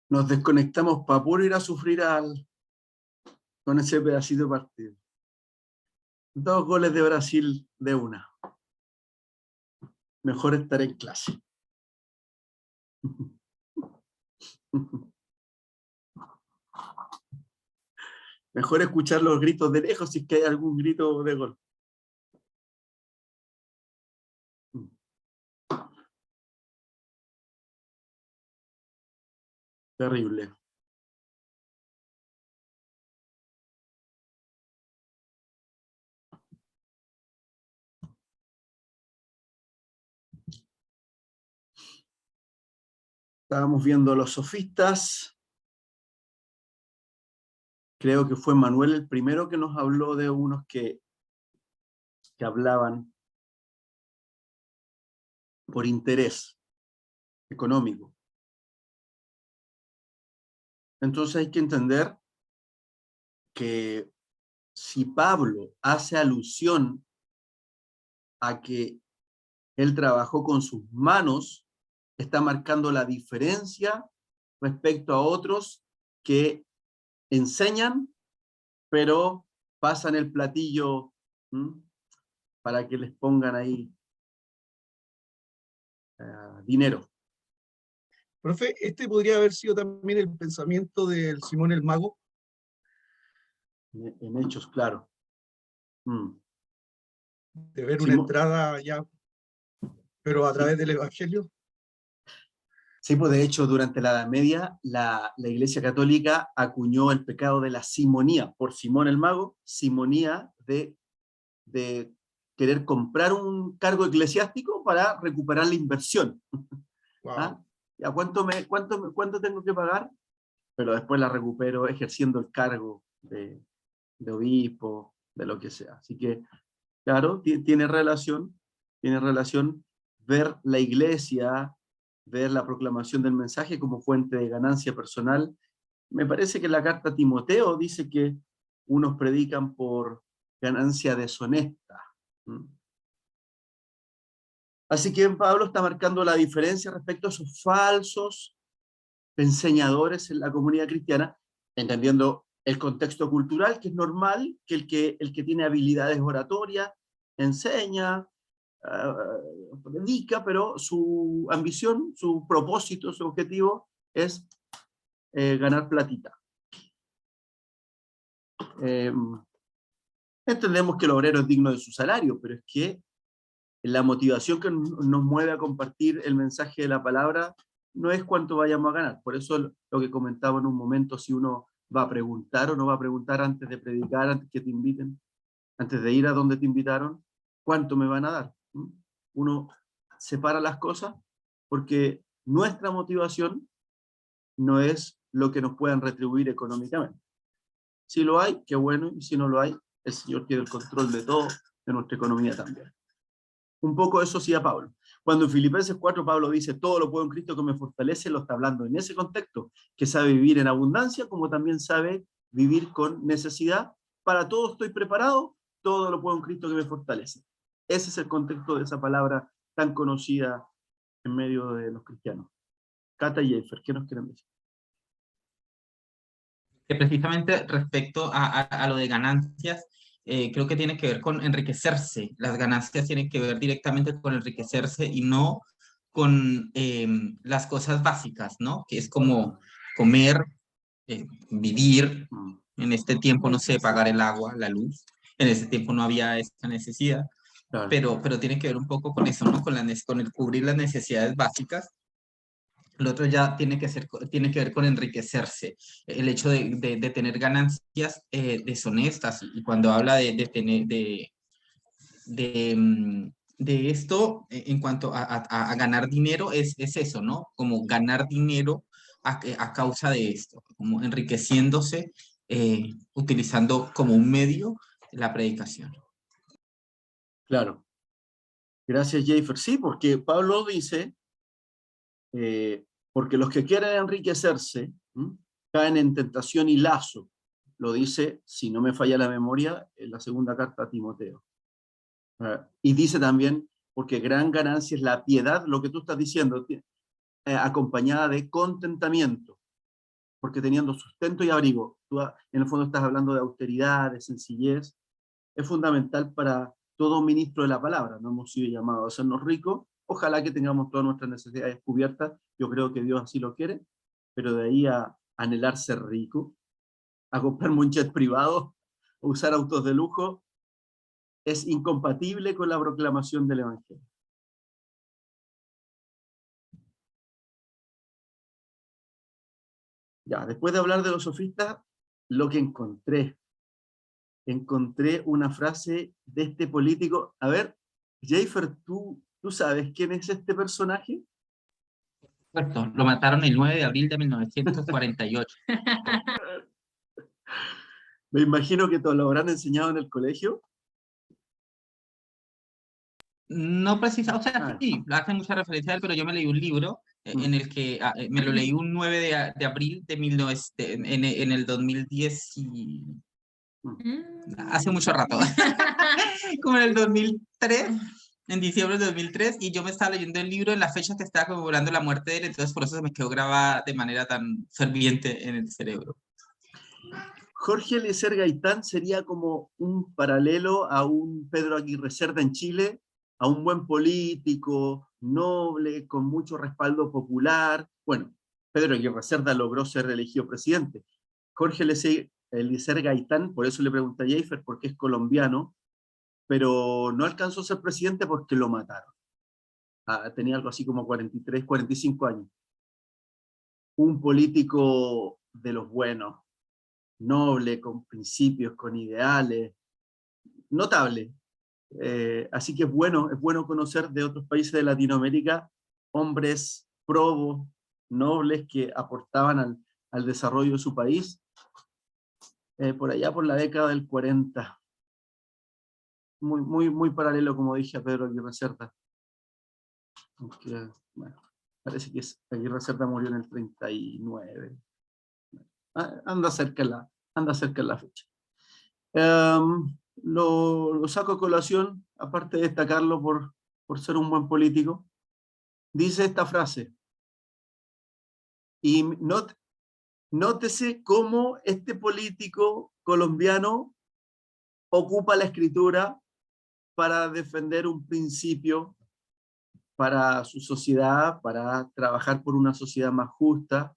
Nos desconectamos para puro ir a sufrir con ese pedacito de partido. 2 goles de Brasil de una. Mejor estar en clase. Mejor escuchar los gritos de lejos si es que hay algún grito de gol. Terrible. Estábamos viendo los sofistas. Creo que fue Manuel el primero que nos habló de unos que hablaban por interés económico. Entonces hay que entender que si Pablo hace alusión a que él trabajó con sus manos, está marcando la diferencia respecto a otros que enseñan, pero pasan el platillo para que les pongan ahí dinero. Profe, este podría haber sido también el pensamiento del Simón el Mago. En Hechos, claro. De ver una entrada ya, pero a través del Evangelio. Sí, pues de hecho, durante la Edad Media, la Iglesia Católica acuñó el pecado de la simonía, por Simón el Mago, simonía de querer comprar un cargo eclesiástico para recuperar la inversión. Wow. ¿Ah? ¿A cuánto tengo que pagar? Pero después la recupero ejerciendo el cargo de obispo, de lo que sea. Así que, claro, tiene relación ver la iglesia, ver la proclamación del mensaje como fuente de ganancia personal. Me parece que la carta a Timoteo dice que unos predican por ganancia deshonesta. Así que Pablo está marcando la diferencia respecto a esos falsos enseñadores en la comunidad cristiana, entendiendo el contexto cultural, que es normal que el que tiene habilidades oratorias enseña, predica, pero su ambición, su propósito, su objetivo es ganar platita. Entendemos que el obrero es digno de su salario, pero es que la motivación que nos mueve a compartir el mensaje de la palabra no es cuánto vayamos a ganar. Por eso lo que comentaba en un momento, si uno va a preguntar o no va a preguntar antes de predicar, antes que te inviten, antes de ir a donde te invitaron, ¿cuánto me van a dar? Uno separa las cosas porque nuestra motivación no es lo que nos puedan retribuir económicamente. Si lo hay, qué bueno, y si no lo hay, el Señor tiene el control de todo, de nuestra economía también. Un poco eso hacía Pablo. Cuando en Filipenses 4 Pablo dice, todo lo puedo en Cristo que me fortalece, lo está hablando en ese contexto, que sabe vivir en abundancia, como también sabe vivir con necesidad. Para todo estoy preparado, todo lo puedo en Cristo que me fortalece. Ese es el contexto de esa palabra tan conocida en medio de los cristianos. Cata y Eifer, ¿qué nos quieren decir? Que precisamente respecto a lo de ganancias, creo que tiene que ver con enriquecerse. Las ganancias tienen que ver directamente con enriquecerse y no con las cosas básicas, ¿no? Que es como comer, vivir. En este tiempo, no sé, pagar el agua, la luz. En ese tiempo no había esta necesidad. Claro. Pero tiene que ver un poco con eso, ¿no? Con el cubrir las necesidades básicas. Lo otro ya tiene que ver con enriquecerse, el hecho de tener ganancias deshonestas, y cuando habla de esto, en cuanto a ganar dinero, es eso, ¿no? Como ganar dinero a causa de esto, como enriqueciéndose, utilizando como un medio la predicación. Claro. Gracias, Jeifer. Sí, porque Pablo dice, porque los que quieren enriquecerse caen en tentación y lazo. Lo dice, si no me falla la memoria, en la segunda carta a Timoteo. Y dice también, porque gran ganancia es la piedad, lo que tú estás diciendo, acompañada de contentamiento. porque teniendo sustento y abrigo. Tú en el fondo estás hablando de austeridad, de sencillez. Es fundamental para todo ministro de la palabra. No hemos sido llamados a hacernos ricos. Ojalá que tengamos todas nuestras necesidades cubiertas. Yo creo que Dios así lo quiere. Pero de ahí a anhelar ser rico, a comprarme un jet privado, a usar autos de lujo, es incompatible con la proclamación del Evangelio. Ya, después de hablar de los sofistas, lo que encontré una frase de este político. A ver, Jeifer, ¿tú sabes quién es este personaje? Cierto, lo mataron el 9 de abril de 1948. Me imagino que te lo habrán enseñado en el colegio. No precisa, o sea, sí, hace mucha referencia a él, pero yo me leí un libro en el que me lo leí un 9 de abril de 19, en el 2010 y... hace mucho rato, como en el 2003, en diciembre de 2003, y yo me estaba leyendo el libro en la fecha que estaba conmemorando la muerte de él, entonces por eso se me quedó grabada de manera tan ferviente en el cerebro. Jorge Eliezer Gaitán sería como un paralelo a un Pedro Aguirre Cerda en Chile, a un buen político, noble, con mucho respaldo popular. Bueno, Pedro Aguirre Cerda logró ser elegido presidente. Jorge Eliezer Gaitán, por eso le pregunté a Jeifer, porque es colombiano, pero no alcanzó a ser presidente porque lo mataron. Tenía algo así como 43, 45 años. Un político de los buenos, noble, con principios, con ideales, notable. Así que es bueno conocer de otros países de Latinoamérica hombres probos, nobles, que aportaban al desarrollo de su país, por allá por la década del 40. Muy paralelo, como dije, a Pedro Aguirre Cerda. Aunque, bueno, parece que Aguirre Cerda murió en el 39. Anda cerca en la fecha. Lo saco a colación, aparte de destacarlo por ser un buen político. Dice esta frase, y nótese cómo este político colombiano ocupa la escritura para defender un principio para su sociedad, para trabajar por una sociedad más justa,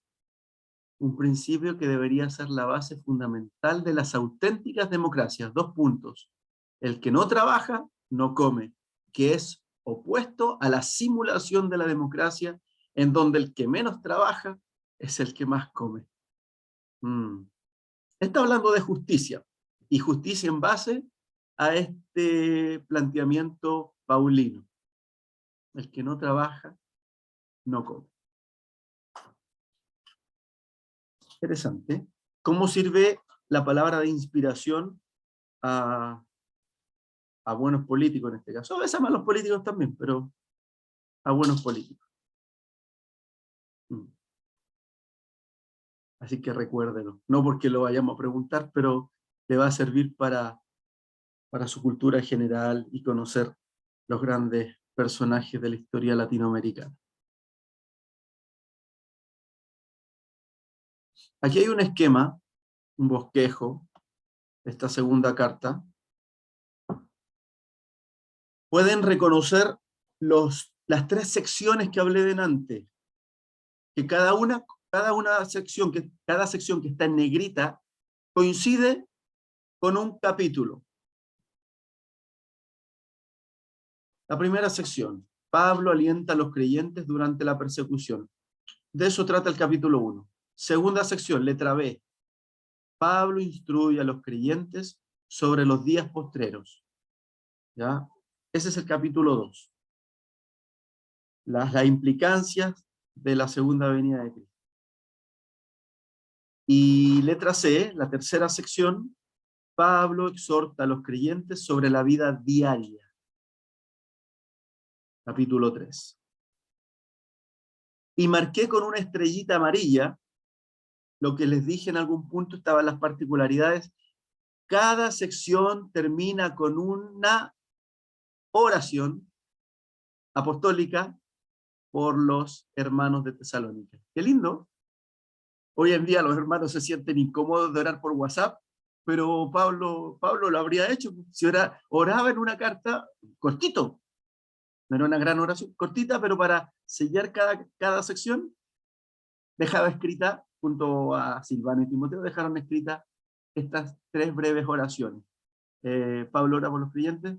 un principio que debería ser la base fundamental de las auténticas democracias. 2 puntos. El que no trabaja, no come, que es opuesto a la simulación de la democracia, en donde el que menos trabaja es el que más come. Está hablando de justicia, y justicia en base a este planteamiento paulino. El que no trabaja, no come. Interesante. ¿Cómo sirve la palabra de inspiración a buenos políticos en este caso? A veces a malos políticos también, pero a buenos políticos. Así que recuérdelo. No porque lo vayamos a preguntar, pero le va a servir para su cultura general y conocer los grandes personajes de la historia latinoamericana. Aquí hay un esquema, un bosquejo, esta segunda carta. Pueden reconocer las 3 secciones que hablé delante, que cada sección que está en negrita coincide con un capítulo. La primera sección, Pablo alienta a los creyentes durante la persecución. De eso trata el capítulo 1. Segunda sección, letra B, Pablo instruye a los creyentes sobre los días postreros. ¿Ya? Ese es el capítulo 2. Las implicancias de la segunda venida de Cristo. Y letra C, la tercera sección, Pablo exhorta a los creyentes sobre la vida diaria. Capítulo 3. Y marqué con una estrellita amarilla, lo que les dije en algún punto, estaban las particularidades. Cada sección termina con una oración apostólica por los hermanos de Tesalónica. Qué lindo. Hoy en día los hermanos se sienten incómodos de orar por WhatsApp, pero Pablo lo habría hecho. Si oraba en una carta, cortito, no era una gran oración, cortita, pero para sellar cada sección, dejaba escrita, junto a Silvano y Timoteo, dejaron escritas estas 3 breves oraciones. Pablo ora por los creyentes,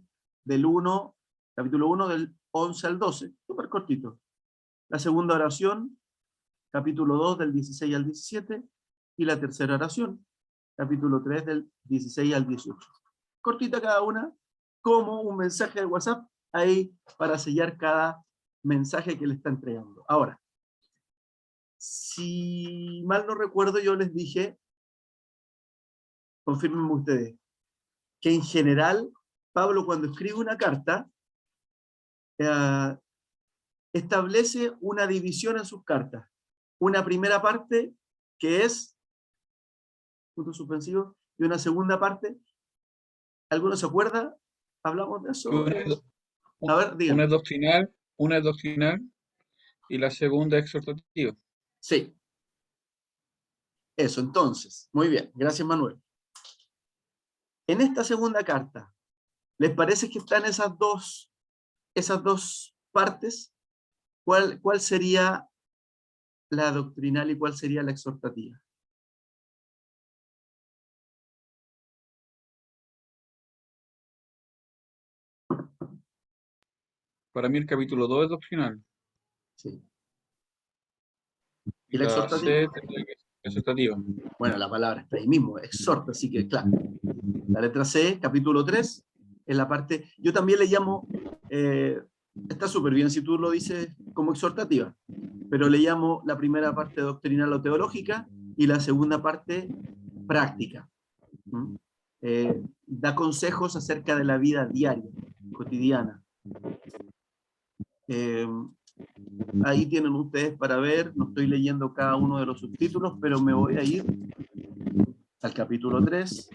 capítulo 1, del 11 al 12, súper cortito. La segunda oración, capítulo 2, del 16 al 17, y la tercera oración, capítulo 3, del 16 al 18. Cortita cada una, como un mensaje de WhatsApp, ahí para sellar cada mensaje que le está entregando. Ahora, si mal no recuerdo, yo les dije, confírmenme ustedes, que en general, Pablo cuando escribe una carta, establece una división en sus cartas. Una primera parte que es punto suspensivo, y una segunda parte, ¿alguno se acuerda? ¿Hablamos de eso? A ver, díganme. Una es doctrinal y la segunda es exhortativa. Sí. Eso, entonces. Muy bien, gracias Manuel. En esta segunda carta, ¿les parece que están esas dos partes? ¿Cuál sería la doctrinal y cuál sería la exhortativa? Para mí el capítulo 2 es doctrinal. Sí. Y la la exhortativa? C es exhortativa. Bueno, la palabra está ahí mismo, exhorta, así que claro. La letra C, capítulo 3, es la parte, yo también le llamo, está súper bien si tú lo dices como exhortativa, pero le llamo la primera parte doctrinal o teológica y la segunda parte práctica. Da consejos acerca de la vida diaria, cotidiana. Ahí tienen ustedes para ver, no estoy leyendo cada uno de los subtítulos, pero me voy a ir al capítulo 3,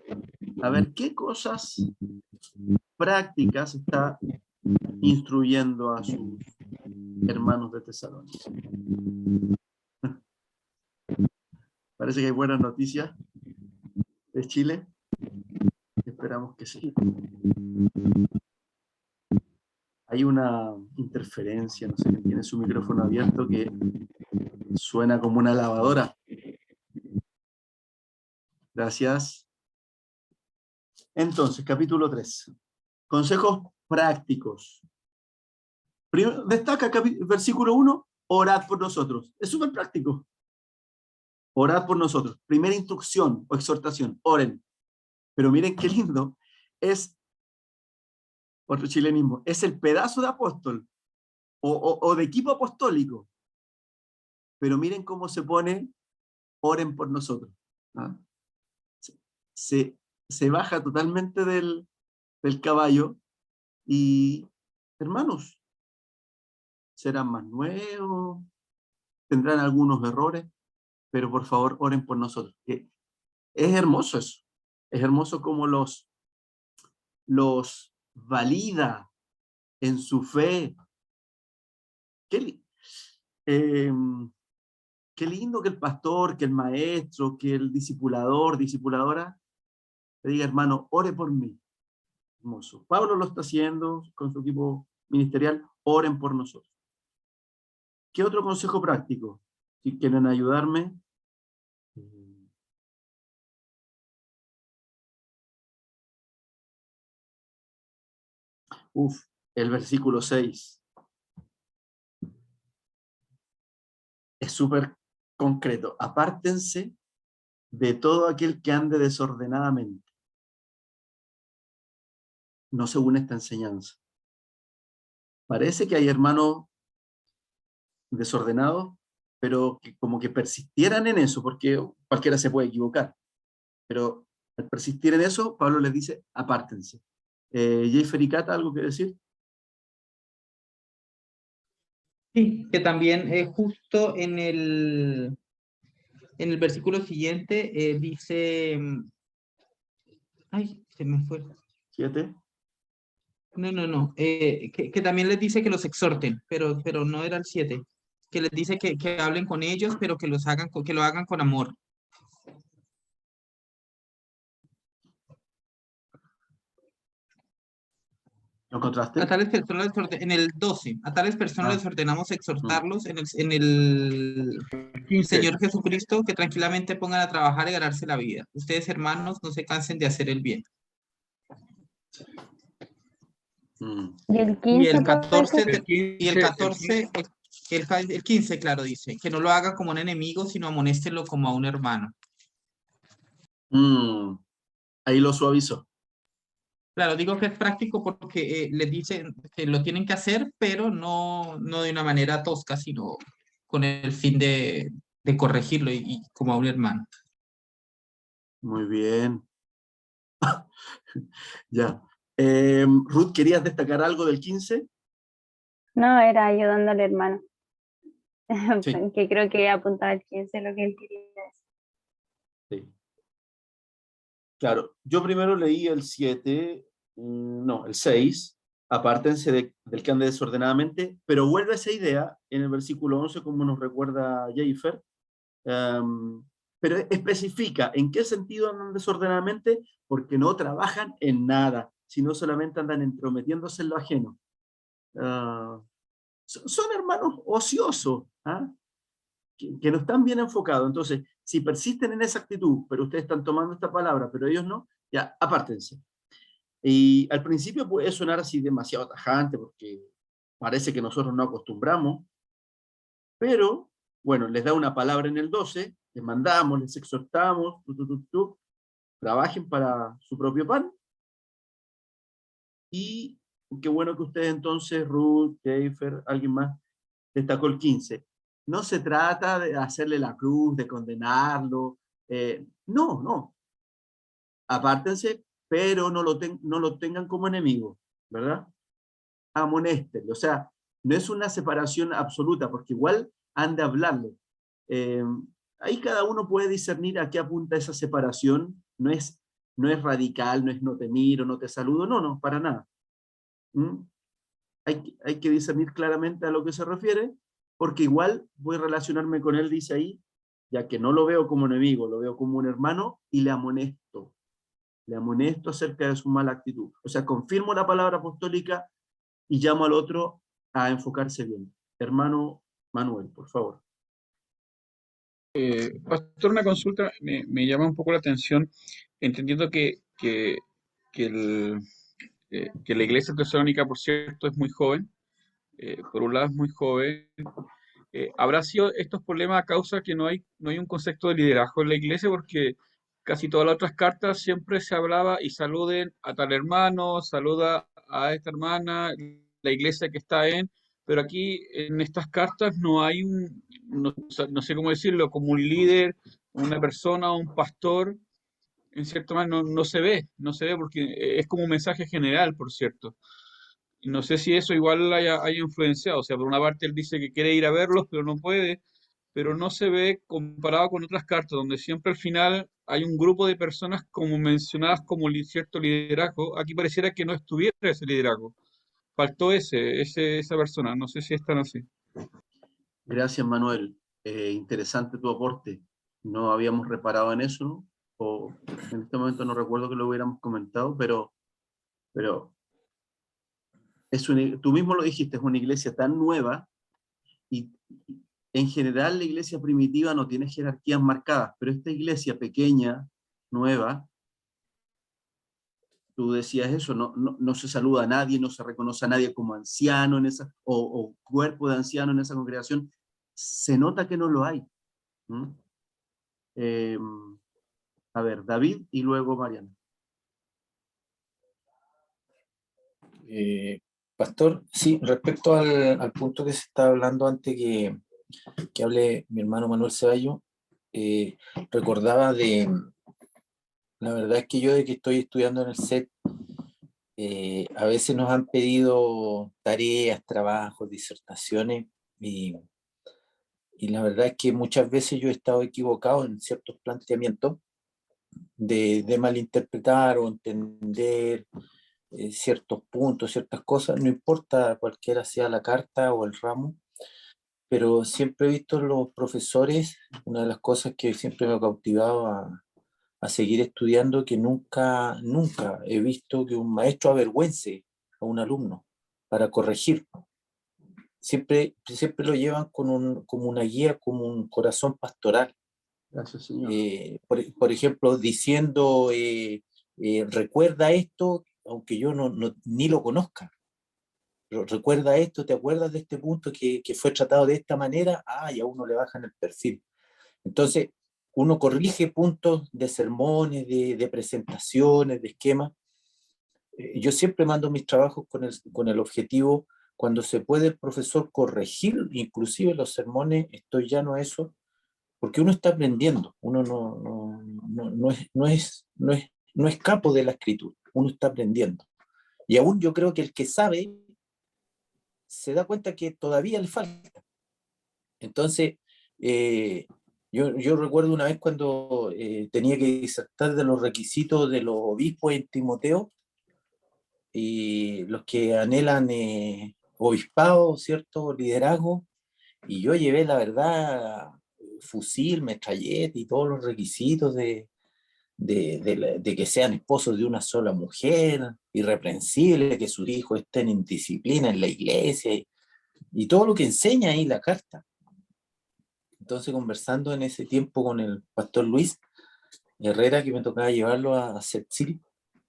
a ver qué cosas prácticas está instruyendo a sus hermanos de Tesalónica. Parece que hay buenas noticias de Chile. Esperamos que sí. Hay una interferencia, no sé quién tiene su micrófono abierto que suena como una lavadora. Gracias. Entonces, capítulo 3. Consejos prácticos. Primero, destaca versículo 1, orad por nosotros. Es súper práctico. Orad por nosotros. Primera instrucción o exhortación, oren. Pero miren qué lindo. Es, otro chilenismo, es el pedazo de apóstol o de equipo apostólico. Pero miren cómo se pone, oren por nosotros. ¿Ah? Se baja totalmente del caballo y, hermanos, serán más nuevos, tendrán algunos errores, pero por favor oren por nosotros. Es hermoso eso. Es hermoso cómo los valida en su fe. Qué lindo que el pastor, que el maestro, que el discipulador, discipuladora, le diga, hermano, ore por mí. Hermoso. Pablo lo está haciendo con su equipo ministerial, oren por nosotros. ¿Qué otro consejo práctico? Si quieren ayudarme. El versículo 6. Es súper concreto. Apártense de todo aquel que ande desordenadamente, no según esta enseñanza. Parece que hay hermanos desordenados, pero que como que persistieran en eso, porque cualquiera se puede equivocar. Pero al persistir en eso, Pablo les dice, apártense. Jayfer y Cata, ¿algo que decir? Sí, que también justo en el versículo siguiente dice, ay, se me fue. 7. No, que también les dice que los exhorten, pero no era el 7. que les dice que hablen con ellos, pero que que lo hagan con amor. ¿Lo encontraste? A tales personas en el 12, a tales personas les ordenamos exhortarlos en el 15. Señor Jesucristo, que tranquilamente pongan a trabajar y ganarse la vida. Ustedes, hermanos, no se cansen de hacer el bien. Y el 15, Y el 14, El 15, y el 14, el 15, claro, dice, que no lo haga como un enemigo, sino amonéstelo como a un hermano. Ahí lo suavizó. Claro, digo que es práctico porque les dicen que lo tienen que hacer, pero no de una manera tosca, sino con el fin de corregirlo y como a un hermano. Muy bien. Ya. Ruth, ¿querías destacar algo del 15? No, era ayudando al hermano. Sí. Que creo que apuntaba al 15 lo que él quería decir. Sí. Claro, yo primero leí el 7, no, el 6, apártense del que ande desordenadamente, pero vuelve esa idea en el versículo 11, como nos recuerda Jennifer, pero especifica en qué sentido andan desordenadamente, porque no trabajan en nada, sino solamente andan entrometiéndose en lo ajeno. Son hermanos ociosos, ¿ah? Que no están bien enfocados. Entonces, si persisten en esa actitud, pero ustedes están tomando esta palabra, pero ellos no, ya, apártense. Y al principio puede sonar así demasiado tajante, porque parece que nosotros no acostumbramos, pero, bueno, les da una palabra en el 12, les mandamos, les exhortamos, trabajen para su propio pan. Y qué bueno que ustedes entonces, Ruth, Jennifer, alguien más, destacó el 15. No se trata de hacerle la cruz, de condenarlo. No. Apártense, pero no lo tengan como enemigo, ¿verdad? Amonéstenle. O sea, no es una separación absoluta, porque igual han de hablarle. Ahí cada uno puede discernir a qué apunta esa separación. No es radical, no es no te miro, no te saludo, no, para nada. Hay que discernir claramente a lo que se refiere, porque igual voy a relacionarme con él, dice ahí, ya que no lo veo como enemigo, lo veo como un hermano, y le amonesto acerca de su mala actitud. O sea, confirmo la palabra apostólica y llamo al otro a enfocarse bien. Hermano Manuel, por favor. Pastor, una consulta me llama un poco la atención, entendiendo que la iglesia tesalónica, por cierto, es muy joven. Por un lado es muy joven. ¿Habrá sido estos problemas a causa que no hay un concepto de liderazgo en la iglesia? Porque casi todas las otras cartas siempre se hablaba y saluden a tal hermano, saluda a esta hermana, la iglesia que está pero aquí en estas cartas no hay no sé cómo decirlo, como un líder, una persona, un pastor, en cierto modo no se ve porque es como un mensaje general, por cierto. Y no sé si eso igual haya influenciado. O sea, por una parte él dice que quiere ir a verlos, pero no puede, pero no se ve comparado con otras cartas, donde siempre al final hay un grupo de personas como mencionadas como cierto liderazgo. Aquí pareciera que no estuviera ese liderazgo. Faltó esa persona. No sé si están así. Gracias, Manuel. Interesante tu aporte. No habíamos reparado en eso, ¿no? O en este momento no recuerdo que lo hubiéramos comentado, pero tú mismo lo dijiste, es una iglesia tan nueva y en general la iglesia primitiva no tiene jerarquías marcadas, pero esta iglesia pequeña, nueva, tú decías eso, no se saluda a nadie, no se reconoce a nadie como anciano en esa, o cuerpo de anciano en esa congregación, se nota que no lo hay. A ver, David y luego Mariana. Pastor, sí, respecto al punto que se estaba hablando antes que hable mi hermano Manuel Ceballos, recordaba la verdad es que yo de que estoy estudiando en el SET, a veces nos han pedido tareas, trabajos, disertaciones, y la verdad es que muchas veces yo he estado equivocado en ciertos planteamientos de malinterpretar o entender ciertos puntos, ciertas cosas, no importa cualquiera sea la carta o el ramo, pero siempre he visto en los profesores, una de las cosas que siempre me ha cautivado a seguir estudiando, que nunca he visto que un maestro avergüence a un alumno para corregir. Siempre lo llevan como una guía, como un corazón pastoral. Gracias, Señor. Por ejemplo, diciendo, recuerda esto, aunque yo ni lo conozca. Pero recuerda esto, ¿te acuerdas de este punto que fue tratado de esta manera? Y a uno le bajan el perfil. Entonces, uno corrige puntos de sermones, de presentaciones, de esquemas. Yo siempre mando mis trabajos con el objetivo, cuando se puede el profesor corregir, inclusive los sermones, estoy llano a eso, porque uno está aprendiendo, uno no es capo de la escritura, uno está aprendiendo. Y aún yo creo que el que sabe se da cuenta que todavía le falta. Entonces, yo recuerdo una vez cuando tenía que disertar de los requisitos de los obispos en Timoteo, y los que anhelan obispado, ¿cierto? Liderazgo, y yo llevé, la verdad, fusil, metralleta y todos los requisitos de que sean esposos de una sola mujer, irreprensible, que sus hijos estén en disciplina en la iglesia, y todo lo que enseña ahí la carta. Entonces, conversando en ese tiempo con el pastor Luis Herrera, que me tocaba llevarlo a Setzil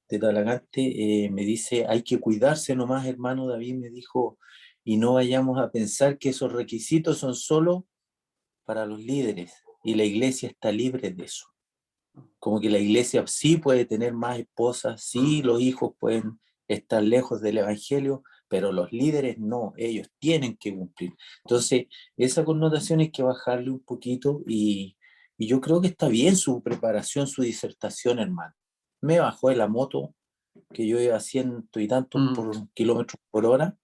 de Talagante, me dice, hay que cuidarse nomás, hermano David, me dijo, y no vayamos a pensar que esos requisitos son solo para los líderes, y la iglesia está libre de eso. Como que la iglesia sí puede tener más esposas, sí los hijos pueden estar lejos del evangelio, pero los líderes no, ellos tienen que cumplir. Entonces, esa connotación hay que bajarle un poquito, y yo creo que está bien su preparación, su disertación, hermano. Me bajó de la moto, que yo iba a 100 y tantos por kilómetros por hora,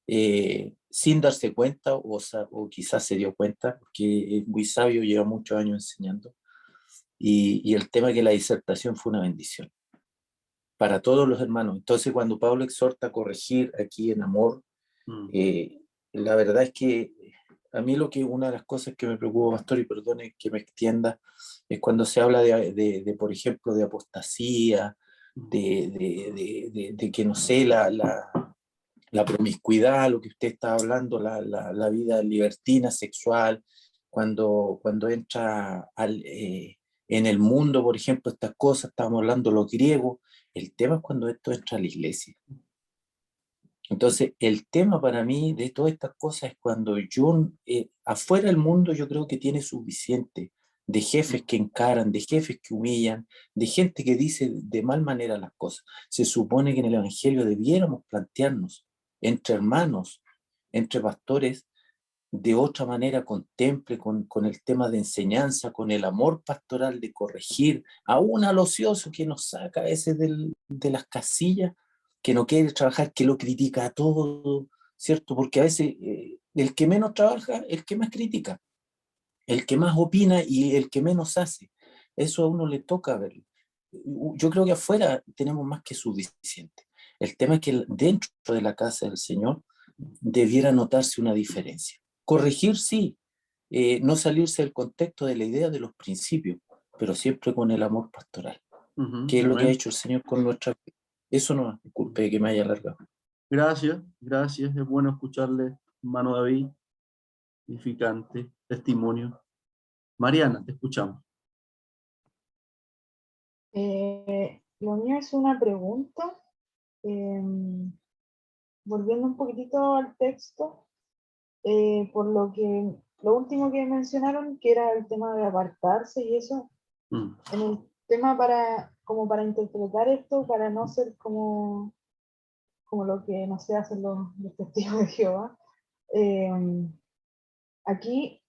sin darse cuenta, o quizás se dio cuenta, porque es muy sabio, lleva muchos años enseñando, y el tema es que la disertación fue una bendición para todos los hermanos. Entonces, cuando Pablo exhorta a corregir aquí en amor, la verdad es que a mí una de las cosas que me preocupa, pastor, y perdone que me extienda, es cuando se habla por ejemplo, de apostasía, de que, no sé, la promiscuidad, lo que usted está hablando, la vida libertina, sexual, cuando entra en el mundo, por ejemplo, estas cosas, estábamos hablando los griegos, el tema es cuando esto entra a la iglesia. Entonces, el tema para mí de todas estas cosas es cuando afuera del mundo yo creo que tiene suficiente de jefes que encaran, de jefes que humillan, de gente que dice de mal manera las cosas. Se supone que en el Evangelio debiéramos plantearnos entre hermanos, entre pastores, de otra manera, con temple, con el tema de enseñanza, con el amor pastoral de corregir, aún al ocioso que nos saca a veces de las casillas, que no quiere trabajar, que lo critica a todo, ¿cierto? Porque a veces el que menos trabaja, el que más critica, el que más opina y el que menos hace. Eso a uno le toca verlo. Yo creo que afuera tenemos más que suficiente. El tema es que dentro de la casa del Señor debiera notarse una diferencia. Corregir, sí, no salirse del contexto de la idea de los principios, pero siempre con el amor pastoral, que es lo que ha hecho el Señor con nuestra vida. Eso no, disculpe que me haya alargado. Gracias, es bueno escucharle, hermano David, edificante, testimonio. Mariana, te escuchamos. Lo mío es una pregunta, volviendo un poquitito al texto, por lo último que mencionaron, que era el tema de apartarse y eso, en el tema para interpretar esto, para no ser como lo que, no sé, hacen los testigos de Jehová. Aquí,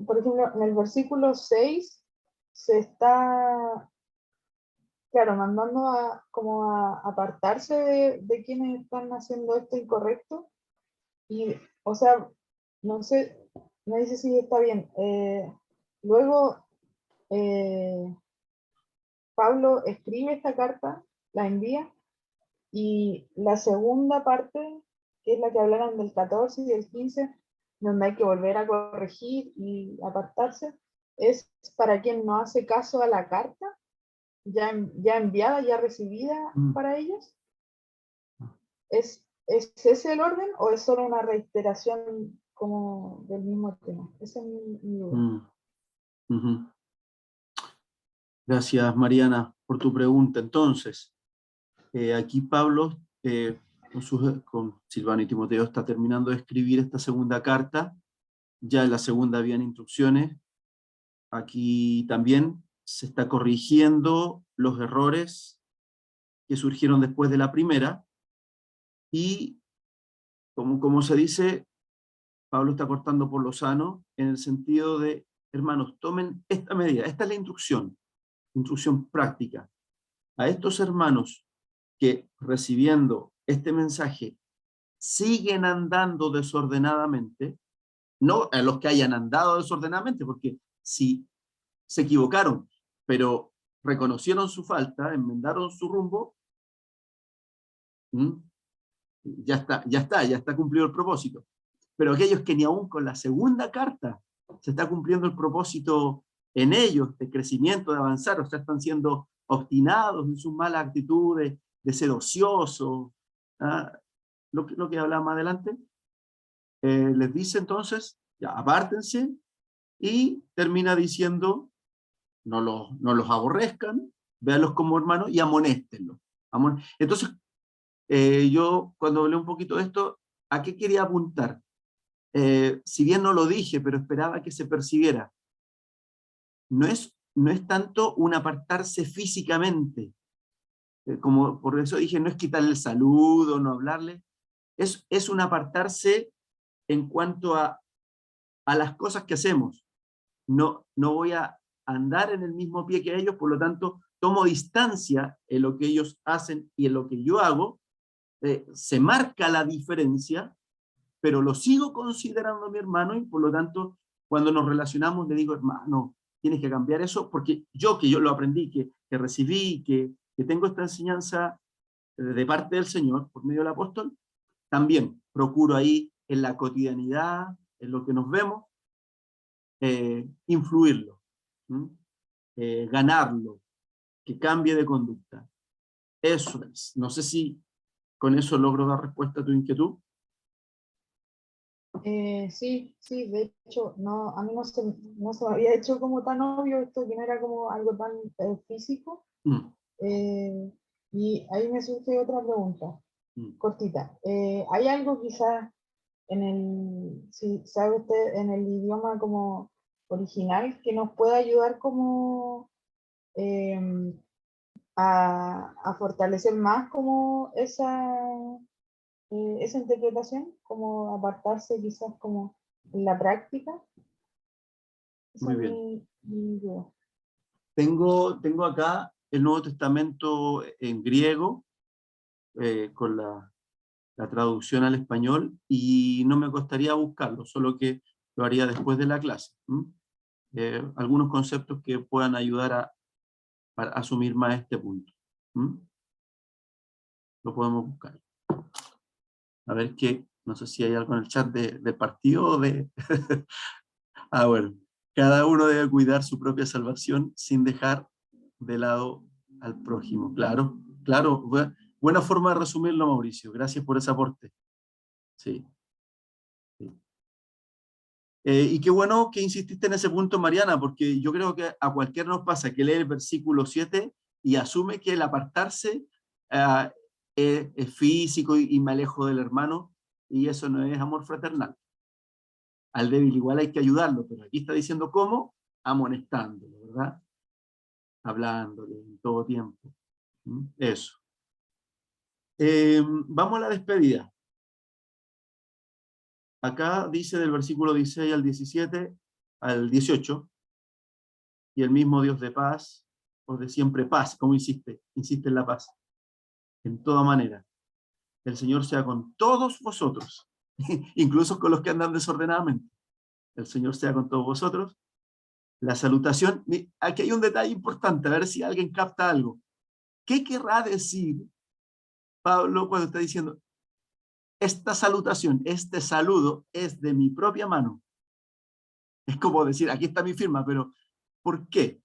por ejemplo, en el versículo 6, se está, claro, mandando a apartarse de quienes están haciendo esto incorrecto. Y, o sea, no sé, me dice si está bien. Luego, Pablo escribe esta carta, la envía, y la segunda parte, que es la que hablaron del 14 y del 15, donde hay que volver a corregir y apartarse, es para quien no hace caso a la carta ya enviada, ya recibida para ellos. ¿Es ese el orden o es solo una reiteración como del mismo tema? Esa es mi duda. Gracias, Mariana, por tu pregunta. Entonces, aquí Pablo, con Silvano y Timoteo, está terminando de escribir esta segunda carta. Ya en la segunda habían instrucciones. Aquí también se está corrigiendo los errores que surgieron después de la primera. Y, como se dice, Pablo está cortando por lo sano, en el sentido de, hermanos, tomen esta medida. Esta es la instrucción práctica. A estos hermanos que recibiendo este mensaje siguen andando desordenadamente, no a los que hayan andado desordenadamente, porque si se equivocaron, pero reconocieron su falta, enmendaron su rumbo, ya está cumplido el propósito. Pero aquellos que ni aún con la segunda carta se está cumpliendo el propósito en ellos, de crecimiento, de avanzar, o sea, están siendo obstinados en sus malas actitudes, de ser ociosos, lo que hablaba más adelante, les dice entonces, ya, apártense, y termina diciendo, no los aborrezcan, véanlos como hermanos y amonéstenlos. Entonces, yo cuando hablé un poquito de esto, ¿a qué quería apuntar? Si bien no lo dije, pero esperaba que se percibiera. No es tanto un apartarse físicamente, como por eso dije, no es quitarle el saludo, no hablarle, es un apartarse en cuanto a las cosas que hacemos. No voy a andar en el mismo pie que ellos, por lo tanto, tomo distancia en lo que ellos hacen y en lo que yo hago, se marca la diferencia, pero lo sigo considerando mi hermano, y por lo tanto, cuando nos relacionamos, le digo, hermano, tienes que cambiar eso, porque yo lo aprendí, que recibí, que tengo esta enseñanza de parte del Señor, por medio del apóstol, también procuro ahí, en la cotidianidad, en lo que nos vemos, influirlo, ganarlo, que cambie de conducta. Eso es. No sé si con eso logro dar respuesta a tu inquietud. Sí, de hecho, a mí no se me había hecho como tan obvio esto, que no era como algo tan físico. Y ahí me surge otra pregunta, cortita. ¿Hay algo quizás si sabe usted, en el idioma como original, que nos pueda ayudar como a fortalecer más como esa interpretación, como apartarse quizás como en la práctica? Muy bien. Tengo acá el Nuevo Testamento en griego, con la traducción al español, y no me costaría buscarlo, solo que lo haría después de la clase. Algunos conceptos que puedan ayudar a asumir más este punto. Lo podemos buscar. A ver no sé si hay algo en el chat de partido o de... bueno. Cada uno debe cuidar su propia salvación sin dejar de lado al prójimo. Claro, buena forma de resumirlo, Mauricio. Gracias por ese aporte. Sí. Y qué bueno que insististe en ese punto, Mariana, porque yo creo que a cualquiera nos pasa que lee el versículo 7 y asume que el apartarse es físico y me alejo del hermano, y eso no es amor fraternal. Al débil igual hay que ayudarlo, pero aquí está diciendo cómo, amonestándolo, ¿verdad? Hablándole en todo tiempo. Eso. Vamos a la despedida. Acá dice del versículo 16 al 17, al 18, y el mismo Dios de paz, o de siempre paz, como insiste en la paz, en toda manera. El Señor sea con todos vosotros, incluso con los que andan desordenadamente. El Señor sea con todos vosotros. La salutación, aquí hay un detalle importante, a ver si alguien capta algo. ¿Qué querrá decir Pablo cuando está diciendo esta salutación, este saludo es de mi propia mano. Es como decir, aquí está mi firma, pero ¿por qué?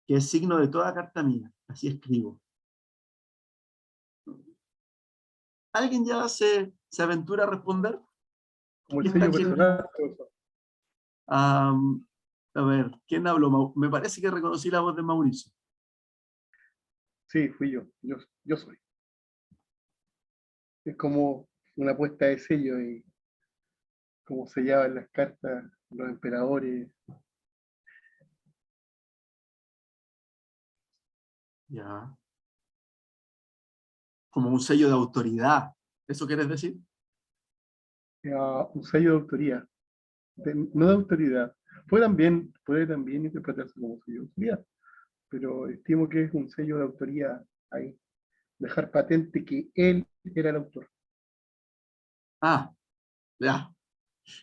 Que es signo de toda carta mía, así escribo. ¿Alguien ya se aventura a responder? Como el sello personal. A ver, ¿quién habló? Me parece que reconocí la voz de Mauricio. Sí, fui yo. Yo soy. Es como una puesta de sello y como sellaban las cartas los emperadores. Ya. Como un sello de autoridad. ¿Eso quieres decir? Un sello de autoría. No de autoridad. Puede también interpretarse como sello de autoridad, pero estimo que es un sello de autoría ahí. Dejar patente que él era el autor. Ah, ya.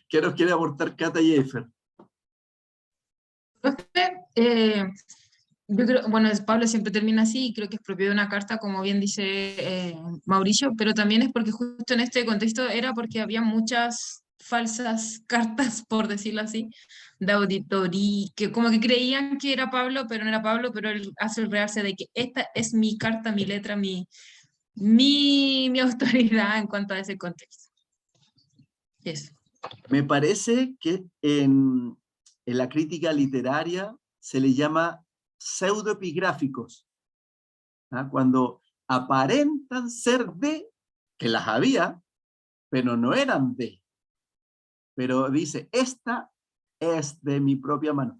¿Qué nos quiere aportar Cata y Eifer? Yo creo, bueno, Pablo siempre termina así y creo que es propio de una carta, como bien dice Mauricio, pero también es porque justo en este contexto era porque había muchas falsas cartas, por decirlo así, de auditoría, que como que creían que era Pablo, pero no era Pablo, pero él hace el rearse de que esta es mi carta, mi letra, mi autoridad en cuanto a ese contexto. Eso. Me parece que en la crítica literaria se le llama pseudoepigráficos, ¿ah? Cuando aparentan ser de, que las había, pero no eran de. Pero dice, esta es de mi propia mano.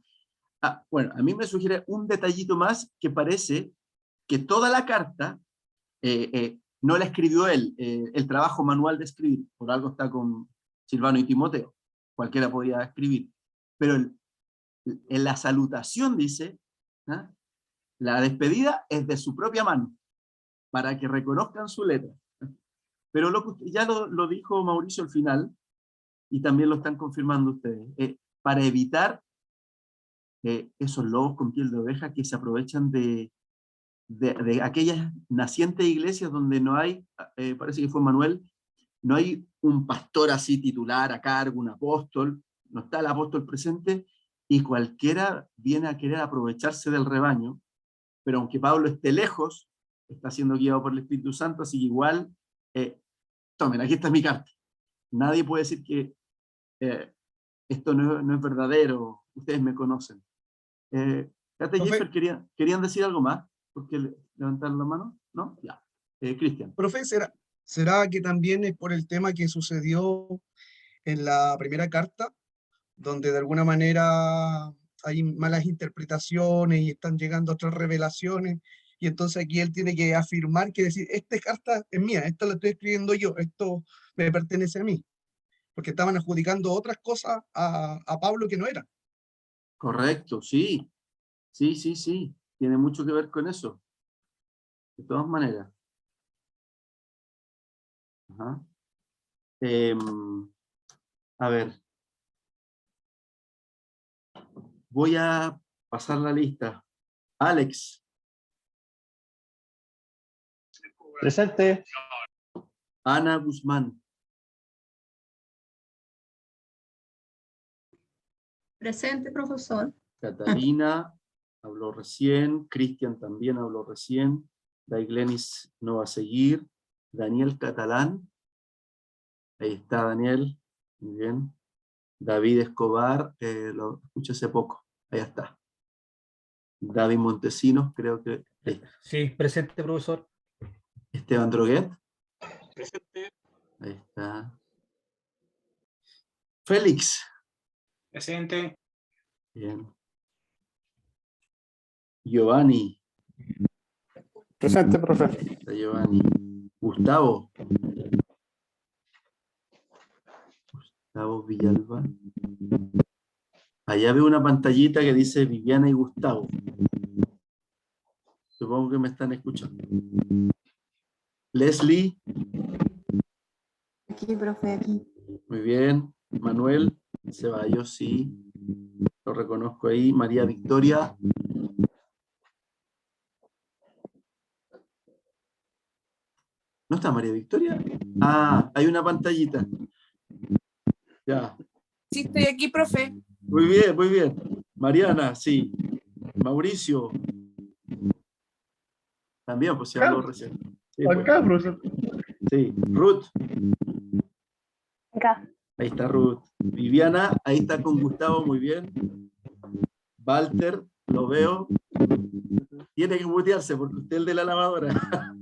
Bueno, a mí me sugiere un detallito más que parece que toda la carta no la escribió él, el trabajo manual de escribir, por algo está con Silvano y Timoteo, cualquiera podía escribir, pero en la salutación dice, ¿ah? La despedida es de su propia mano, para que reconozcan su letra. Pero ya lo dijo Mauricio al final, y también lo están confirmando ustedes, para evitar esos lobos con piel de oveja que se aprovechan de aquellas nacientes iglesias donde no hay, parece que fue Manuel, no hay un pastor así titular a cargo, un apóstol, no está el apóstol presente, y cualquiera viene a querer aprovecharse del rebaño, pero aunque Pablo esté lejos, está siendo guiado por el Espíritu Santo, así que igual, tomen, aquí está mi carta. Nadie puede decir que esto no es verdadero, ustedes me conocen. Cata y Jeffer querían decir algo más, porque levantaron la mano, ¿no? Ya. Cristian. Profe, ¿será que también es por el tema que sucedió en la primera carta, donde de alguna manera hay malas interpretaciones y están llegando otras revelaciones, y entonces aquí él tiene que afirmar, que decir, esta carta es mía, esta la estoy escribiendo yo, esto me pertenece a mí, porque estaban adjudicando otras cosas a Pablo que no eran? Correcto, sí. Sí. Tiene mucho que ver con eso. De todas maneras. Ajá. A ver. Voy a pasar la lista. Alex. Presente. Ana Guzmán. Presente, profesor. Catalina habló recién. Cristian también habló recién. Daiglenis no va a seguir. Daniel Catalán. Ahí está Daniel. Muy bien. David Escobar, lo escuché hace poco. Ahí está. David Montesinos, creo que... Sí, presente, profesor. Esteban Droguet. Presente. Ahí está. Félix. Presente. Bien. Giovanni. Presente, profe. Está Giovanni. Gustavo. Gustavo Villalba. Allá veo una pantallita que dice Viviana y Gustavo. Supongo que me están escuchando. Leslie. Aquí, profe, aquí. Muy bien. Manuel Ceballos, sí. Lo reconozco ahí. María Victoria. ¿No está María Victoria? Ah, hay una pantallita. Ya. Sí, estoy aquí, profe. Muy bien, muy bien. Mariana, sí. Mauricio. También, pues se habló recién. Sí, pues. Acá, profesor. Sí. Ruth. Acá. Ahí está Ruth. Viviana, ahí está con Gustavo, muy bien. Walter, lo veo. Tiene que mutearse porque usted es el de la lavadora.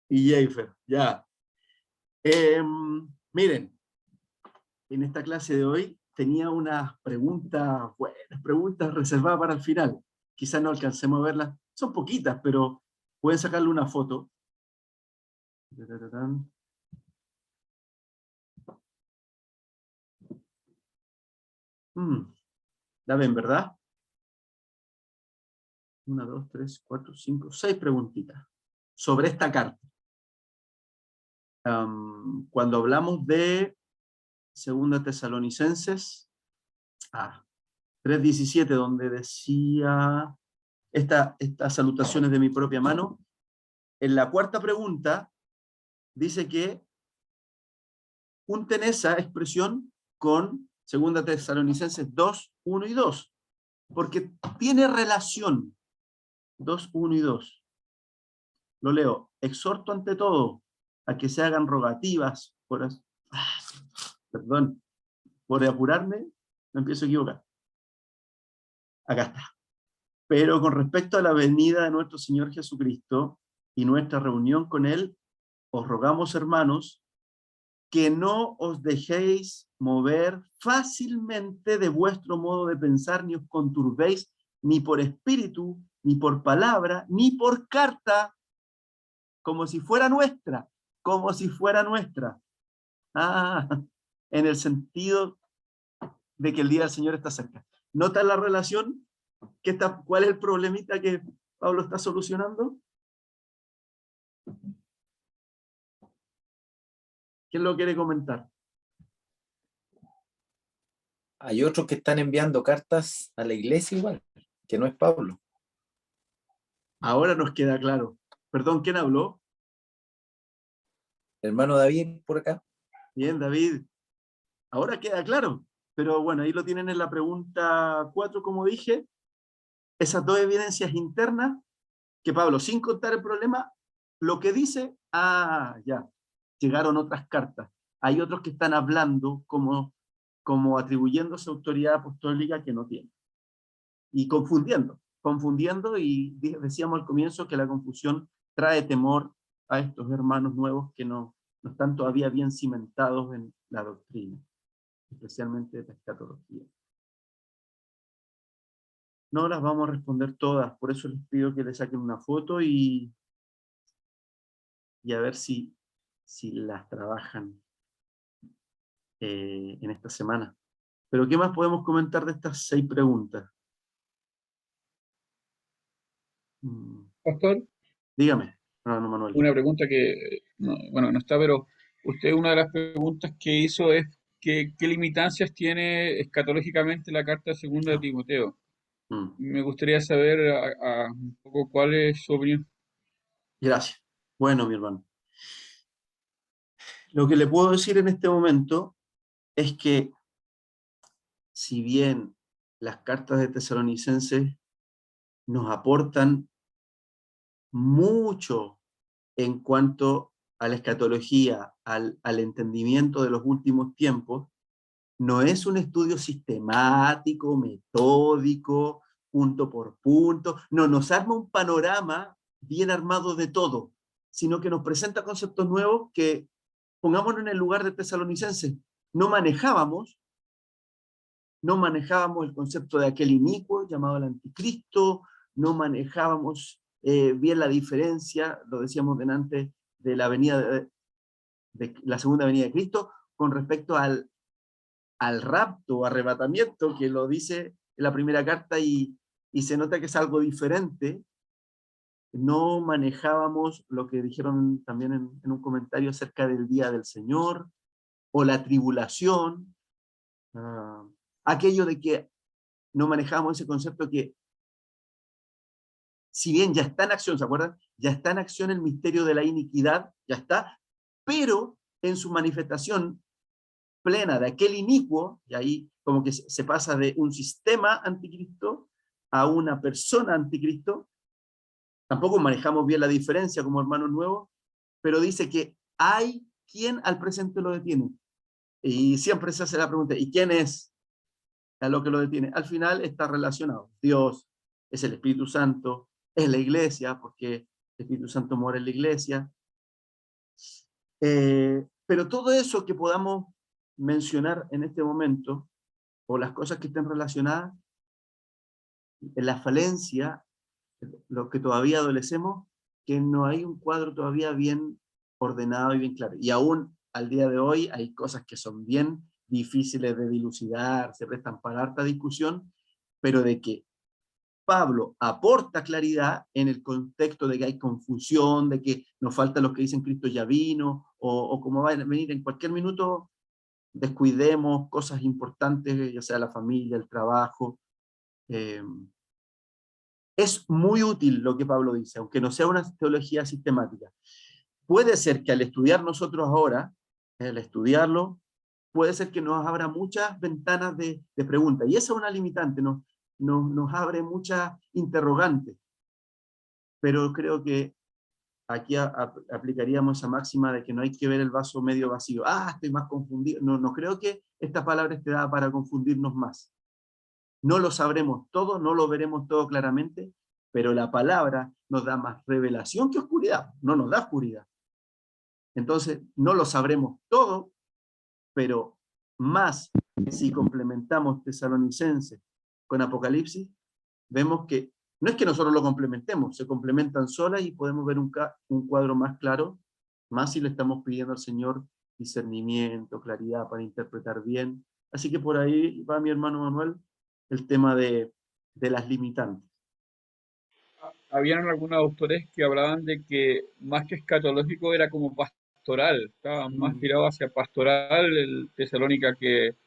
Y Jeifer, ya. Miren, en esta clase de hoy tenía unas preguntas, buenas preguntas reservadas para el final. Quizás no alcancemos a verlas. Son poquitas, pero pueden sacarle una foto. La ven, ¿verdad? 1, 2, 3, 4, 5, 6 preguntitas sobre esta carta. Cuando hablamos de 2 Tesalonicenses 3:17, donde decía estas salutaciones de mi propia mano, en la cuarta pregunta dice que junten esa expresión con 2 Tesalonicenses 2, 1 y 2, porque tiene relación 2, 1 y 2. Lo leo. Exhorto ante todo a que se hagan rogativas por apurarme, me empiezo a equivocar. Acá está. Pero con respecto a la venida de nuestro Señor Jesucristo y nuestra reunión con Él, os rogamos, hermanos, que no os dejéis mover fácilmente de vuestro modo de pensar, ni os conturbéis, ni por espíritu, ni por palabra, ni por carta, como si fuera nuestra, como si fuera nuestra. En el sentido de que el día del Señor está cerca. ¿Nota la relación? ¿Cuál es el problemita que Pablo está solucionando? ¿Quién lo quiere comentar? Hay otros que están enviando cartas a la iglesia igual, que no es Pablo. Ahora nos queda claro. Perdón, ¿quién habló? Hermano David, por acá. Bien, David. Ahora queda claro. Pero bueno, ahí lo tienen en la pregunta 4, como dije. Esas dos evidencias internas, que Pablo, sin contar el problema, lo que dice, ya, llegaron otras cartas. Hay otros que están hablando como atribuyéndose autoridad apostólica que no tienen. Y confundiendo, y decíamos al comienzo que la confusión trae temor a estos hermanos nuevos que no están todavía bien cimentados en la doctrina, especialmente de la escatología. No las vamos a responder todas, por eso les pido que le saquen una foto y a ver si las trabajan en esta semana. Pero ¿qué más podemos comentar de estas 6 preguntas? Pastor, Dígame, hermano Manuel. una pregunta que, no está, pero usted una de las preguntas que hizo es ¿qué limitancias tiene escatológicamente la carta segunda de Timoteo? Me gustaría saber un poco cuál es su opinión. Gracias. Bueno, mi hermano. Lo que le puedo decir en este momento es que, si bien las cartas de Tesalonicenses nos aportan mucho en cuanto a la escatología, al entendimiento de los últimos tiempos, no es un estudio sistemático, metódico, punto por punto, no nos arma un panorama bien armado de todo, sino que nos presenta conceptos nuevos que, pongámonos en el lugar de Tesalonicenses, no manejábamos el concepto de aquel inicuo llamado el anticristo, no manejábamos bien la diferencia, lo decíamos delante, de la venida de la segunda venida de Cristo con respecto al rapto o arrebatamiento, que lo dice en la primera carta y se nota que es algo diferente. No manejábamos lo que dijeron también en un comentario acerca del día del Señor, o la tribulación, aquello de que no manejábamos ese concepto que si bien ya está en acción, ¿se acuerdan? Ya está en acción el misterio de la iniquidad, ya está, pero en su manifestación plena de aquel inicuo, y ahí como que se pasa de un sistema anticristo a una persona anticristo. Tampoco manejamos bien la diferencia como hermanos nuevos, pero dice que hay quien al presente lo detiene. Y siempre se hace la pregunta, ¿y quién es a lo que lo detiene? Al final está relacionado. Dios, es el Espíritu Santo, es la iglesia, porque el Espíritu Santo mora en la iglesia. Pero todo eso que podamos mencionar en este momento, o las cosas que estén relacionadas, en la falencia, lo que todavía adolecemos, que no hay un cuadro todavía bien ordenado y bien claro. Y aún al día de hoy hay cosas que son bien difíciles de dilucidar, se prestan para harta discusión, pero de que Pablo aporta claridad en el contexto de que hay confusión, de que nos falta los que dicen Cristo ya vino, o como va a venir en cualquier minuto, descuidemos cosas importantes, ya sea la familia, el trabajo. Es muy útil lo que Pablo dice, aunque no sea una teología sistemática. Puede ser que al estudiar nosotros ahora, al estudiarlo, puede ser que nos abra muchas ventanas de preguntas, y esa es una limitante, nos abre muchas interrogantes, pero creo que aquí aplicaríamos esa máxima de que no hay que ver el vaso medio vacío. Estoy más confundido. No creo que esta palabra esté dada para confundirnos más. No lo sabremos todo, no lo veremos todo claramente, pero la palabra nos da más revelación que oscuridad, no nos da oscuridad. Entonces, no lo sabremos todo, pero más si complementamos Tesalonicenses con Apocalipsis, vemos que no es que nosotros lo complementemos, se complementan solas y podemos ver un cuadro más claro, más si le estamos pidiendo al Señor discernimiento, claridad para interpretar bien. Así que por ahí va mi hermano Manuel, el tema de las limitantes. Habían algunos autores que hablaban de que más que escatológico era como pastoral, estaba más tirado hacia pastoral el Tesalónica que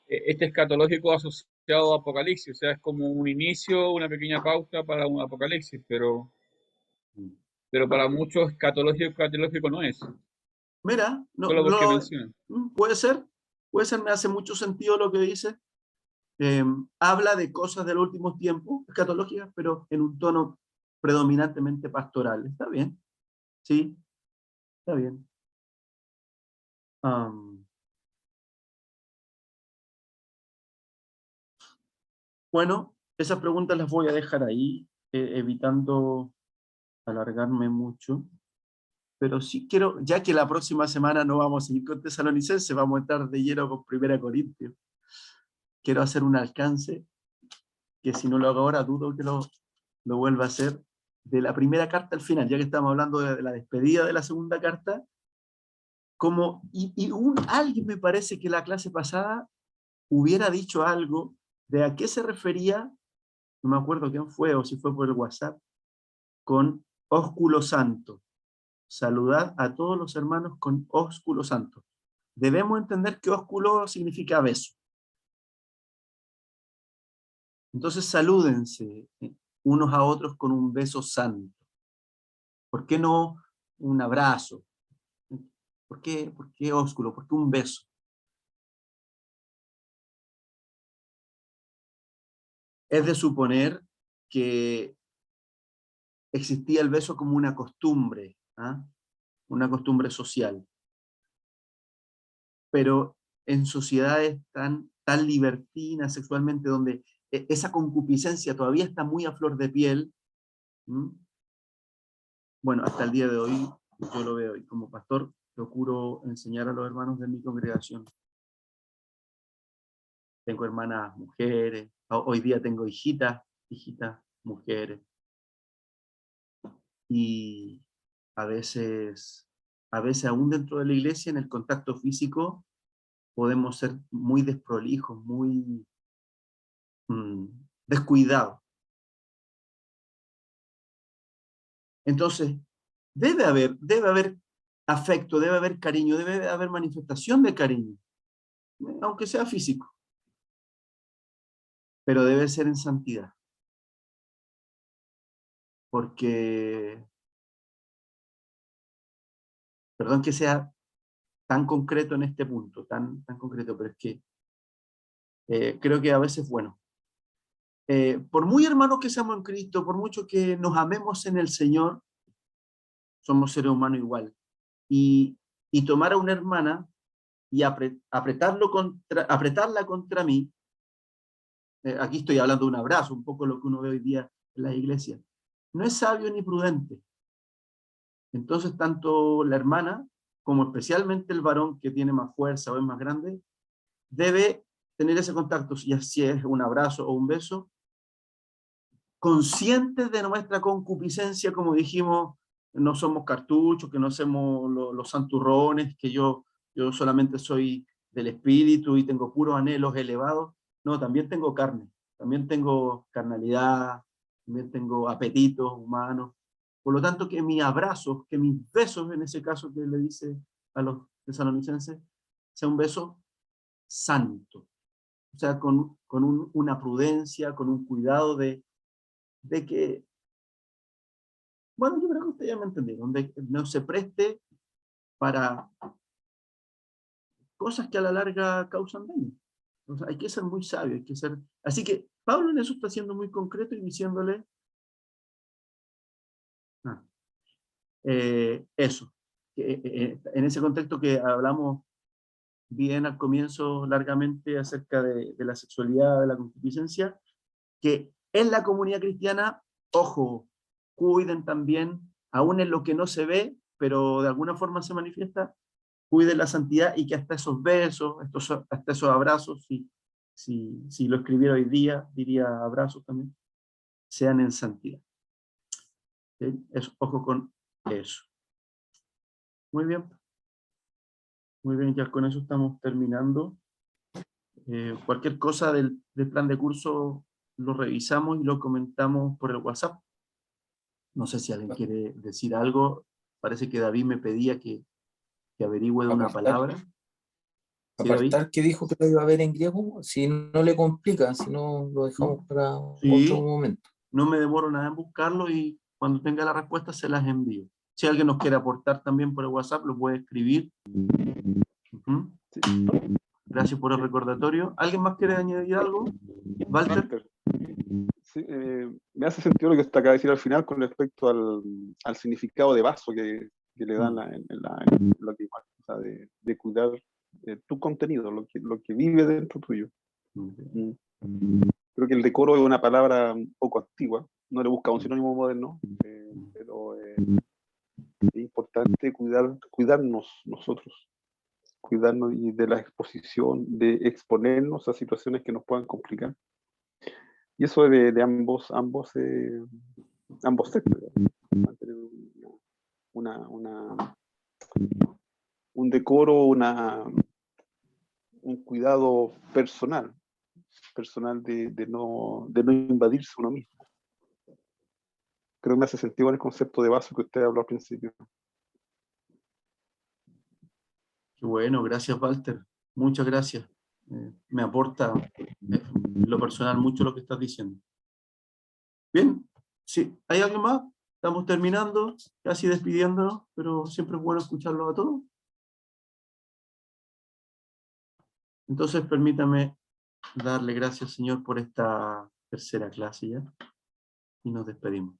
este escatológico asociado a Apocalipsis, o sea, es como un inicio, una pequeña pauta para un Apocalipsis, pero para muchos escatológico no es. Mira, Solo porque mencionan. puede ser, me hace mucho sentido lo que dice. Habla de cosas de los últimos tiempos, escatológicas, pero en un tono predominantemente pastoral. Está bien, sí, está bien. Bueno, esas preguntas las voy a dejar ahí, evitando alargarme mucho. Pero sí quiero, ya que la próxima semana no vamos a seguir con Tesalonicenses, vamos a estar de lleno con 1 Corintios. Quiero hacer un alcance, que si no lo hago ahora, dudo que lo vuelva a hacer, de la primera carta al final, ya que estamos hablando de la despedida de la segunda carta, alguien me parece que la clase pasada hubiera dicho algo de a qué se refería, no me acuerdo quién fue, o si fue por el WhatsApp, con ósculo santo. Saludad a todos los hermanos con ósculo santo. Debemos entender que ósculo significa beso. Entonces salúdense unos a otros con un beso santo. ¿Por qué no un abrazo? ¿Por qué ósculo? ¿Por qué un beso? Es de suponer que existía el beso como una costumbre, una costumbre social. Pero en sociedades tan libertinas sexualmente, donde esa concupiscencia todavía está muy a flor de piel, bueno, hasta el día de hoy yo lo veo, y como pastor procuro enseñar a los hermanos de mi congregación. Tengo hermanas mujeres, hoy día tengo hijitas mujeres, y a veces aún dentro de la iglesia, en el contacto físico, podemos ser muy desprolijos, muy descuidados. Entonces, debe haber afecto, debe haber cariño, debe haber manifestación de cariño, aunque sea físico, pero debe ser en santidad. porque, perdón que sea tan concreto en este punto, tan concreto, pero es que creo que a veces, bueno, por muy hermanos que seamos en Cristo, por mucho que nos amemos en el Señor, somos seres humanos igual. Y tomar a una hermana y apretarla contra mí, aquí estoy hablando de un abrazo, un poco lo que uno ve hoy día en la iglesia, no es sabio ni prudente. Entonces, tanto la hermana, como especialmente el varón que tiene más fuerza o es más grande, debe tener ese contacto, ya si es un abrazo o un beso, conscientes de nuestra concupiscencia, como dijimos, no somos cartuchos, que no somos los santurrones, que yo solamente soy del espíritu y tengo puros anhelos elevados. No, también tengo carne, también tengo carnalidad, también tengo apetitos humanos. Por lo tanto, que mis abrazos, que mis besos, en ese caso que le dice a los tesalonicenses, sea un beso santo. O sea, con una prudencia, con un cuidado de que, bueno, yo creo que ustedes ya me entendieron, de que no se preste para cosas que a la larga causan daño. O sea, hay que ser muy sabio, hay que ser... Así que Pablo en eso está siendo muy concreto y diciéndole eso. En ese contexto que hablamos bien al comienzo largamente acerca de la sexualidad, de la concupiscencia, que en la comunidad cristiana, ojo, cuiden también, aún en lo que no se ve, pero de alguna forma se manifiesta, cuiden la santidad y que hasta esos besos, hasta esos abrazos, si lo escribiera hoy día, diría abrazos también, sean en santidad. ¿Sí? Ojo con eso. Muy bien. Muy bien, ya con eso estamos terminando. Cualquier cosa del plan de curso lo revisamos y lo comentamos por el WhatsApp. No sé si alguien quiere decir algo. Parece que David me pedía que averigüe de una palabra. ¿Sí, Apartar que dijo que lo iba a ver en griego, si no le complica, si no lo dejamos para sí, otro momento. No me demoro nada en buscarlo y cuando tenga la respuesta se las envío. Si alguien nos quiere aportar también por el WhatsApp, lo puede escribir. Sí. Gracias por el recordatorio. ¿Alguien más quiere añadir algo? ¿Walter? Sí, me hace sentido lo que está acá decir al final con respecto al significado de vaso que le dan en lo que, o sea, de cuidar tu contenido, lo que vive dentro tuyo. Creo que el decoro es una palabra un poco antigua, no le busca un sinónimo moderno, pero es importante cuidarnos nosotros, cuidarnos y de la exposición, de exponernos a situaciones que nos puedan complicar. Y eso de ambos sexos, mantener un decoro, un cuidado personal de no invadirse uno mismo. Creo que me hace sentido en el concepto de vaso que usted habló al principio. Qué bueno, gracias Walter. Muchas gracias. Me aporta en lo personal mucho lo que estás diciendo. Bien, sí, ¿hay algo más? Estamos terminando, casi despidiéndonos, pero siempre es bueno escucharlo a todos. Entonces permítame darle gracias, Señor, por esta tercera clase ya. Y nos despedimos.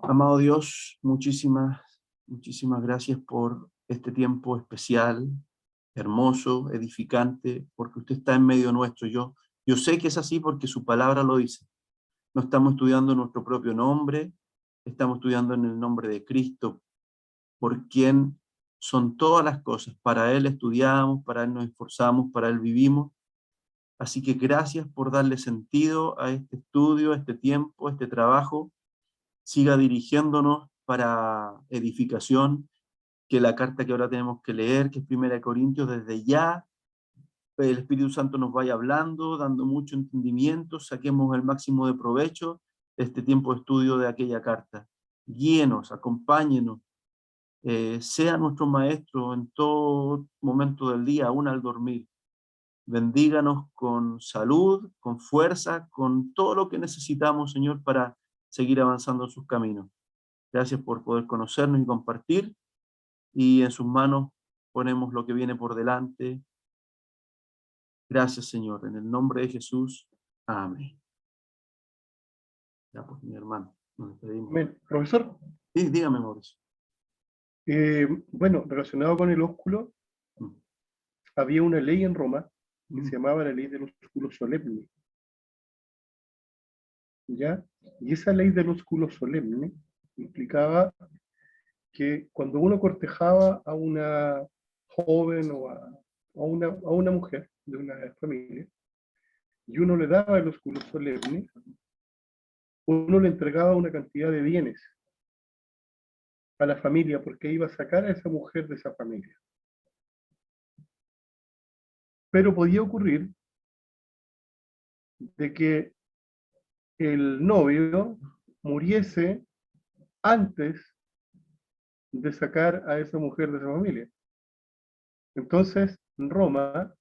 Amado Dios, muchísimas gracias por este tiempo especial, hermoso, edificante, porque usted está en medio nuestro. Yo sé que es así porque su palabra lo dice. No estamos estudiando nuestro propio nombre, estamos estudiando en el nombre de Cristo, por quien son todas las cosas. Para Él estudiamos, para Él nos esforzamos, para Él vivimos. Así que gracias por darle sentido a este estudio, a este tiempo, a este trabajo. Siga dirigiéndonos para edificación, que la carta que ahora tenemos que leer, que es 1 Corintios, desde ya el Espíritu Santo nos vaya hablando, dando mucho entendimiento, saquemos el máximo de provecho de este tiempo de estudio de aquella carta. Guíenos, acompáñenos, sea nuestro maestro en todo momento del día, aún al dormir. bendíganos con salud, con fuerza, con todo lo que necesitamos, Señor, para seguir avanzando en sus caminos. Gracias por poder conocernos y compartir, y en sus manos ponemos lo que viene por delante. Gracias, Señor, en el nombre de Jesús. Amén. Ya, pues, mi hermano, nos despedimos. Amén. Profesor. Sí, dígame, Mauricio. Bueno, relacionado con el ósculo, había una ley en Roma que se llamaba la ley del ósculo solemne. ¿Ya? Y esa ley del ósculo solemne implicaba que cuando uno cortejaba a una joven o a una mujer de una familia, y uno le daba el ósculo solemne, uno le entregaba una cantidad de bienes a la familia, porque iba a sacar a esa mujer de esa familia. Pero podía ocurrir de que el novio muriese antes de sacar a esa mujer de esa familia. Entonces, en Roma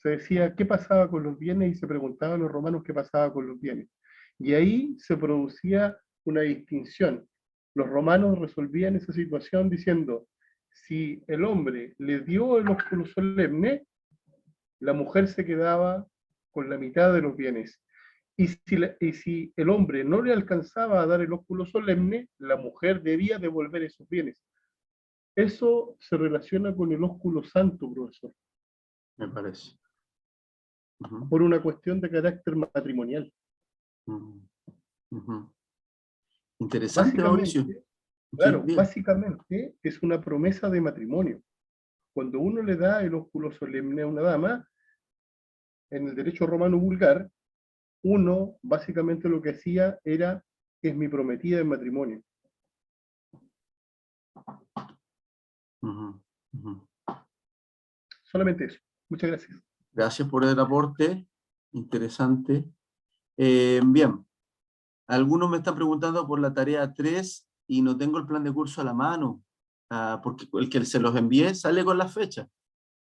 se decía qué pasaba con los bienes y se preguntaban a los romanos qué pasaba con los bienes. Y ahí se producía una distinción. Los romanos resolvían esa situación diciendo, si el hombre le dio el ósculo solemne, la mujer se quedaba con la mitad de los bienes. Y si el hombre no le alcanzaba a dar el ósculo solemne, la mujer debía devolver esos bienes. Eso se relaciona con el ósculo santo, profesor. Me parece. Por una cuestión de carácter matrimonial. Interesante, Mauricio. Claro, Sí, básicamente es una promesa de matrimonio. Cuando uno le da el ósculo solemne a una dama, en el derecho romano vulgar, uno básicamente lo que hacía era, es mi prometida en matrimonio. Solamente eso. Muchas gracias. Gracias por el aporte. Interesante. Bien. Algunos me están preguntando por la tarea 3 y no tengo el plan de curso a la mano, porque el que se los envié sale con la fecha.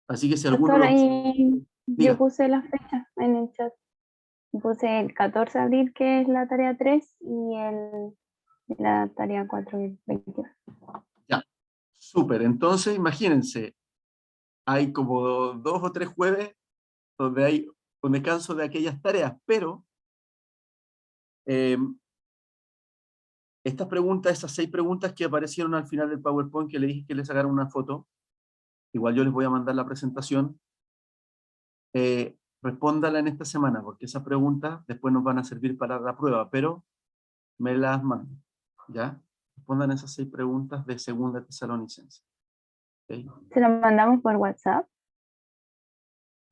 Así que si alguno... Doctor, ahí yo puse la fecha en el chat. Puse el 14 de abril, que es la tarea 3, y la tarea 4, el 22. Ya, súper. Entonces, imagínense, hay como 2 o 3 jueves donde hay un descanso de aquellas tareas, pero estas preguntas, esas 6 preguntas que aparecieron al final del PowerPoint, que le dije que le sacaran una foto, igual yo les voy a mandar la presentación, respóndala en esta semana, porque esas preguntas después nos van a servir para la prueba, pero me las mando, ¿ya? Respondan esas 6 preguntas de Segunda Tesalonicenses. ¿Okay? ¿Se las mandamos por WhatsApp?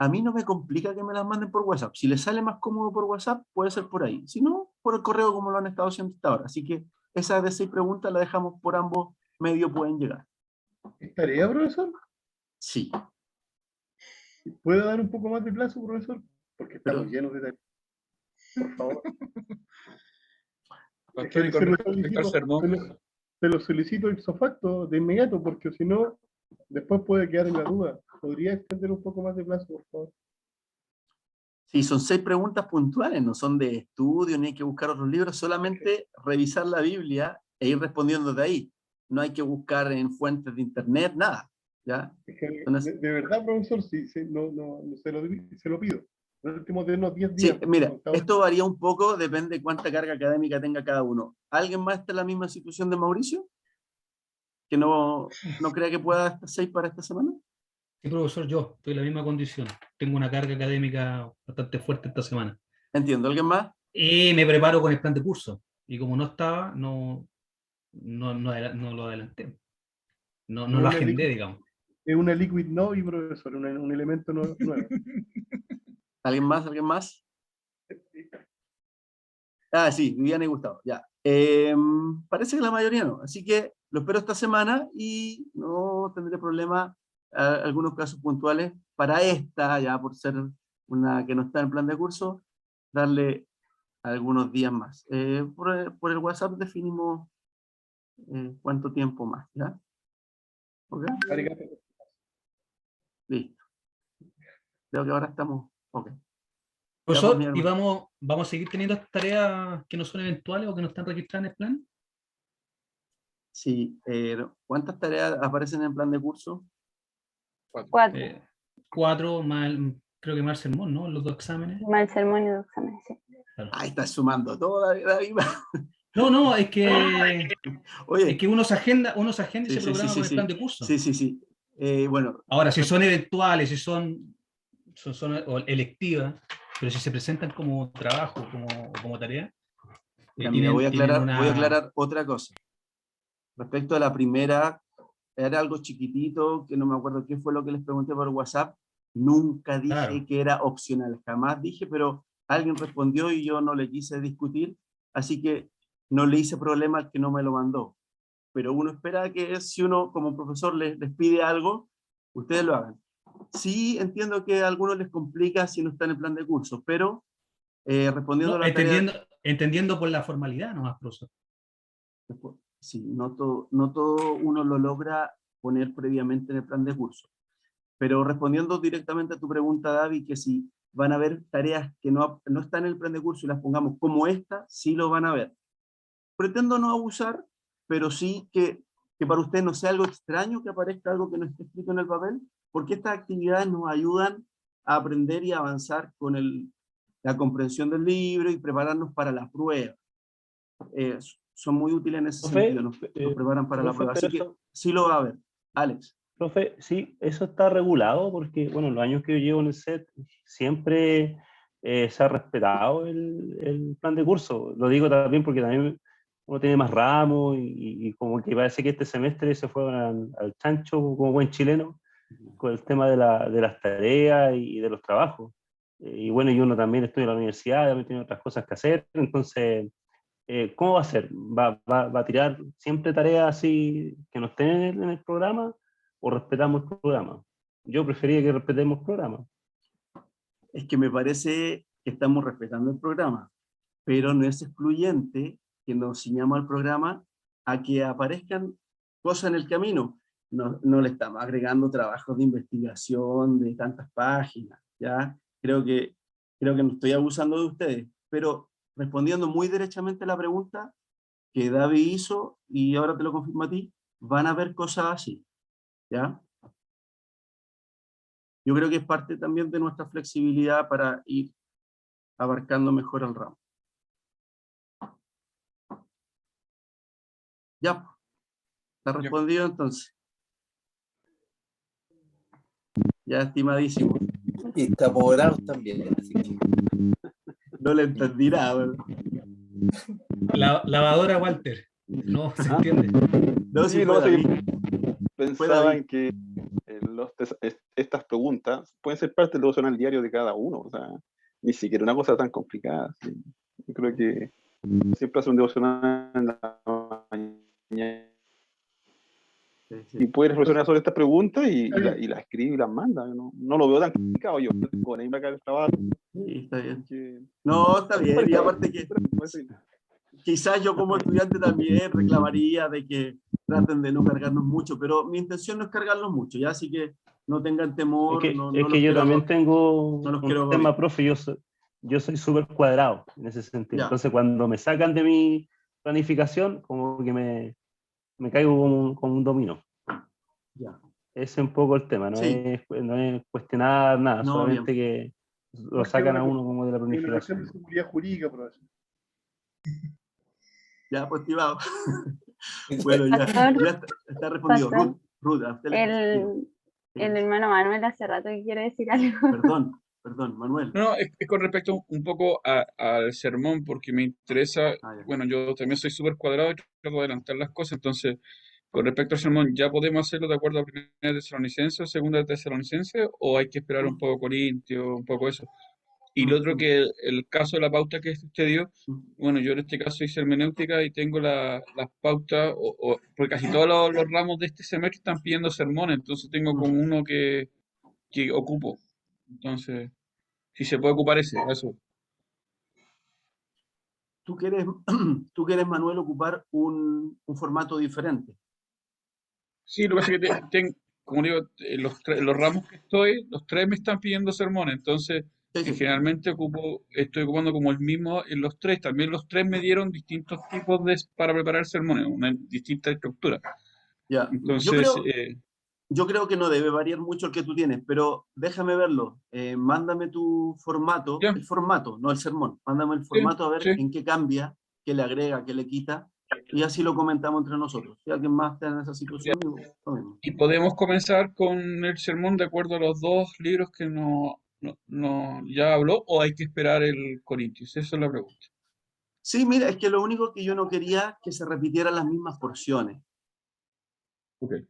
A mí no me complica que me las manden por WhatsApp. Si les sale más cómodo por WhatsApp, puede ser por ahí. Si no, por el correo como lo han estado haciendo hasta ahora. Así que esas de 6 preguntas las dejamos por ambos medios, pueden llegar. ¿Es tarea, profesor? Sí. ¿Puede dar un poco más de plazo, profesor? Porque estamos llenos de tareas. Por favor. Se lo solicito ipso facto de inmediato, porque si no, después puede quedar en la duda. ¿Podría extender un poco más de plazo, por favor? Sí, son 6 preguntas puntuales, no son de estudio, ni hay que buscar otros libros, solamente revisar la Biblia e ir respondiendo de ahí. No hay que buscar en fuentes de internet, nada. ¿Ya? De verdad, profesor, sí, no, se lo pido. Los últimos de unos 10 días. Sí, mira, esto varía un poco, depende de cuánta carga académica tenga cada uno. ¿Alguien más está en la misma situación de Mauricio? ¿Que no crea que pueda estas 6 para esta semana? Sí, profesor, yo estoy en la misma condición. Tengo una carga académica bastante fuerte esta semana. Entiendo. ¿Alguien más? Y me preparo con el plan de curso. Y como no estaba, no lo adelanté. No lo agendé, digamos. Es una liquid novi, profesor, un elemento nuevo. ¿Alguien más? ¿Alguien más? Ah, sí, Viviana y Gustavo, ya. Parece que la mayoría no, así que lo espero esta semana y no tendré problema, algunos casos puntuales, para esta, ya por ser una que no está en el plan de curso, darle algunos días más. Por el WhatsApp definimos cuánto tiempo más, ¿ya? ¿Okay? Listo. Creo que ahora estamos... Ok. Profesor, ¿y vamos a seguir teniendo tareas que no son eventuales o que no están registradas en el plan? Sí. ¿Cuántas tareas aparecen en el plan de curso? 4. 4 más, creo que más el sermón, ¿no? Los 2 exámenes. Más el sermón y 2 exámenes, sí. Claro. Ahí estás sumando todo, David. No, es que... Oye, es que uno se agenda y sí, se programa con el plan de curso. Sí. Bueno. Ahora, si son eventuales, si son electivas, pero si se presentan como trabajo, como tarea, Mira, voy a aclarar otra cosa. Respecto a la primera, era algo chiquitito, que no me acuerdo qué fue lo que les pregunté por WhatsApp. Nunca dije que era opcional, jamás dije, pero alguien respondió y yo no le quise discutir, así que no le hice problema al que no me lo mandó. Pero uno espera que si uno como profesor les pide algo, ustedes lo hagan. Sí, entiendo que a algunos les complica si no está en el plan de curso, pero respondiendo a la tarea... Entendiendo por la formalidad nomás, profesor. Sí, no todo uno lo logra poner previamente en el plan de curso. Pero respondiendo directamente a tu pregunta, David, que si van a haber tareas que no están en el plan de curso y las pongamos como esta, sí lo van a ver. Pretendo no abusar, pero sí que para usted no sea algo extraño que aparezca algo que no esté escrito en el papel, porque estas actividades nos ayudan a aprender y avanzar con la comprensión del libro y prepararnos para la prueba. Son muy útiles en ese sentido, nos preparan para la prueba. Así que sí lo va a ver. Alex. Profe, sí, eso está regulado porque, bueno, los años que yo llevo en el SET siempre se ha respetado el plan de curso. Lo digo también porque también uno tiene más ramos y como que parece que este semestre se fue al chancho como buen chileno con el tema de las tareas y de los trabajos. Y bueno, y uno también estudia en la universidad, también tiene otras cosas que hacer, entonces... ¿cómo va a ser? ¿Va a tirar siempre tareas así que no estén en el programa o respetamos el programa? Yo prefería que respetemos el programa. Es que me parece que estamos respetando el programa, pero no es excluyente que nos ciñamos al programa a que aparezcan cosas en el camino. No le estamos agregando trabajos de investigación de tantas páginas, ¿ya? Creo que no estoy abusando de ustedes, pero respondiendo muy derechamente a la pregunta que David hizo, y ahora te lo confirmo a ti, van a haber cosas así, ¿ya? Yo creo que es parte también de nuestra flexibilidad para ir abarcando mejor el ramo. Ya, ¿está respondido entonces? Ya, estimadísimo. Y está apoderados también, así que... No le entendí nada, ¿verdad? Lavadora Walter. No, se entiende. No, sí, no, sí, pensaba en que estas preguntas pueden ser parte del devocional diario de cada uno, o sea, ni siquiera una cosa tan complicada. ¿Sí? Yo creo que siempre hace un devocional en la mañana y puedes reflexionar sobre estas preguntas y la escribe y las manda. No lo veo tan complicado yo. Con ahí me acaba el trabajo. Sí, está bien. No, está bien. Y aparte que quizás yo como estudiante también reclamaría de que traten de no cargarnos mucho, pero mi intención no es cargarlos mucho, ya, así que no tengan temor. Es que yo también tengo un tema, profe, yo soy súper cuadrado en ese sentido. Ya. Entonces cuando me sacan de mi planificación, como que me caigo como un dominó. Ya. Ese es un poco el tema, no es cuestionar nada, no, solamente bien. Que lo sacan a uno como de la planificación. De seguridad jurídica, profesor. Ya, pues, estimado. Bueno, ya está respondido. Ruth, a usted el hermano Manuel hace rato que quiere decir algo. Perdón, Manuel. No, es con respecto un poco al sermón, porque me interesa, bueno, yo también soy súper cuadrado y trato de adelantar las cosas, entonces, con respecto al sermón, ¿ya podemos hacerlo de acuerdo a primera Tesalonicense o segunda Tesalonicense, o hay que esperar un poco Corintio, un poco eso? Y lo otro que el caso de la pauta que usted dio, bueno, yo en este caso hice hermenéutica y tengo las pautas, porque casi todos los ramos de este semestre están pidiendo sermones, entonces tengo como uno que ocupo. Entonces, si se puede ocupar eso. ¿Tú quieres, Manuel, ocupar un formato diferente? Sí, lo que pasa es que como digo, los ramos que estoy, los tres me están pidiendo sermones, entonces generalmente estoy ocupando como el mismo en los tres. También los tres me dieron distintos tipos para preparar sermones, una distinta estructura. Ya, entonces, yo creo que no debe variar mucho el que tú tienes, pero déjame verlo. Mándame tu formato, el formato, no el sermón. Mándame el formato a ver en qué cambia, qué le agrega, qué le quita, y así lo comentamos entre nosotros. Si alguien más está en esa situación, y podemos comenzar con el sermón de acuerdo a los dos libros que ya habló, o hay que esperar el Corintios. Esa es la pregunta. Sí, mira, es que lo único que yo no quería que se repitieran las mismas porciones. Okay.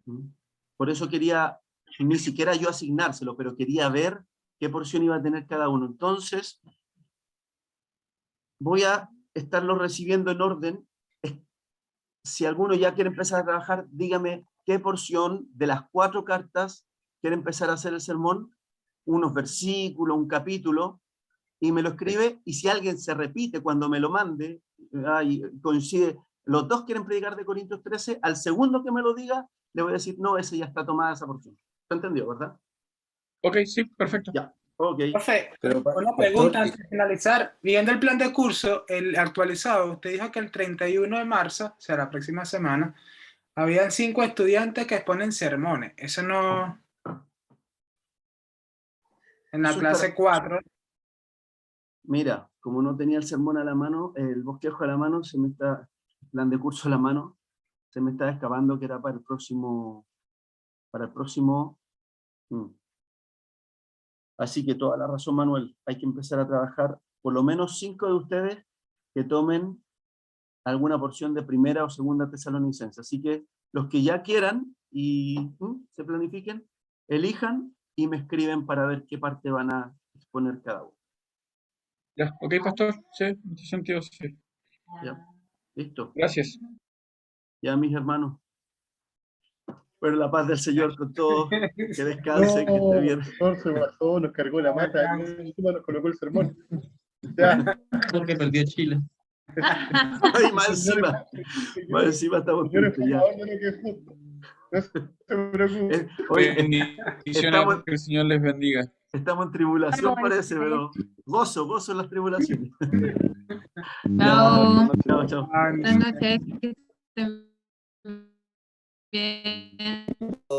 Por eso quería, ni siquiera yo asignárselo, pero quería ver qué porción iba a tener cada uno. Entonces, voy a estarlo recibiendo en orden. Si alguno ya quiere empezar a trabajar, dígame qué porción de las 4 cartas quiere empezar a hacer el sermón, unos versículos, un capítulo, y me lo escribe, y si alguien se repite cuando me lo mande, y coincide, los dos quieren predicar de Corintios 13, al segundo que me lo diga, le voy a decir, no, ese ya está tomada esa porción. ¿Te entendió, verdad? Ok, sí, perfecto. Ya, ok. Perfecto. Una pregunta antes de finalizar. Viendo el plan de curso, el actualizado, usted dijo que el 31 de marzo, o sea, la próxima semana, habían 5 estudiantes que exponen sermones. Eso no... En la clase 4. Mira, como no tenía el sermón a la mano, el bosquejo a la mano, el plan de curso a la mano, se me está escapando que era para el próximo... Así que toda la razón, Manuel, hay que empezar a trabajar, por lo menos 5 de ustedes que tomen alguna porción de primera o segunda Tesalonicense. Así que los que ya quieran y se planifiquen, elijan y me escriben para ver qué parte van a exponer cada uno. Ya, ok, pastor, sí, en este sentido, sí. Ya, listo. Gracias. Ya, mis hermanos. Bueno, la paz del Señor con todos, que descansen, que esté bien. Pastor se pasó, nos cargó la mata, encima nos colocó el sermón. Ya. Porque perdió Chile. Ay, más encima estamos tristes ya. No se preocupe. Estamos, que el Señor les bendiga. Estamos en tribulación, parece, pero gozo en las tribulaciones. Chao. Chao. Buenas noches. Que estén bien.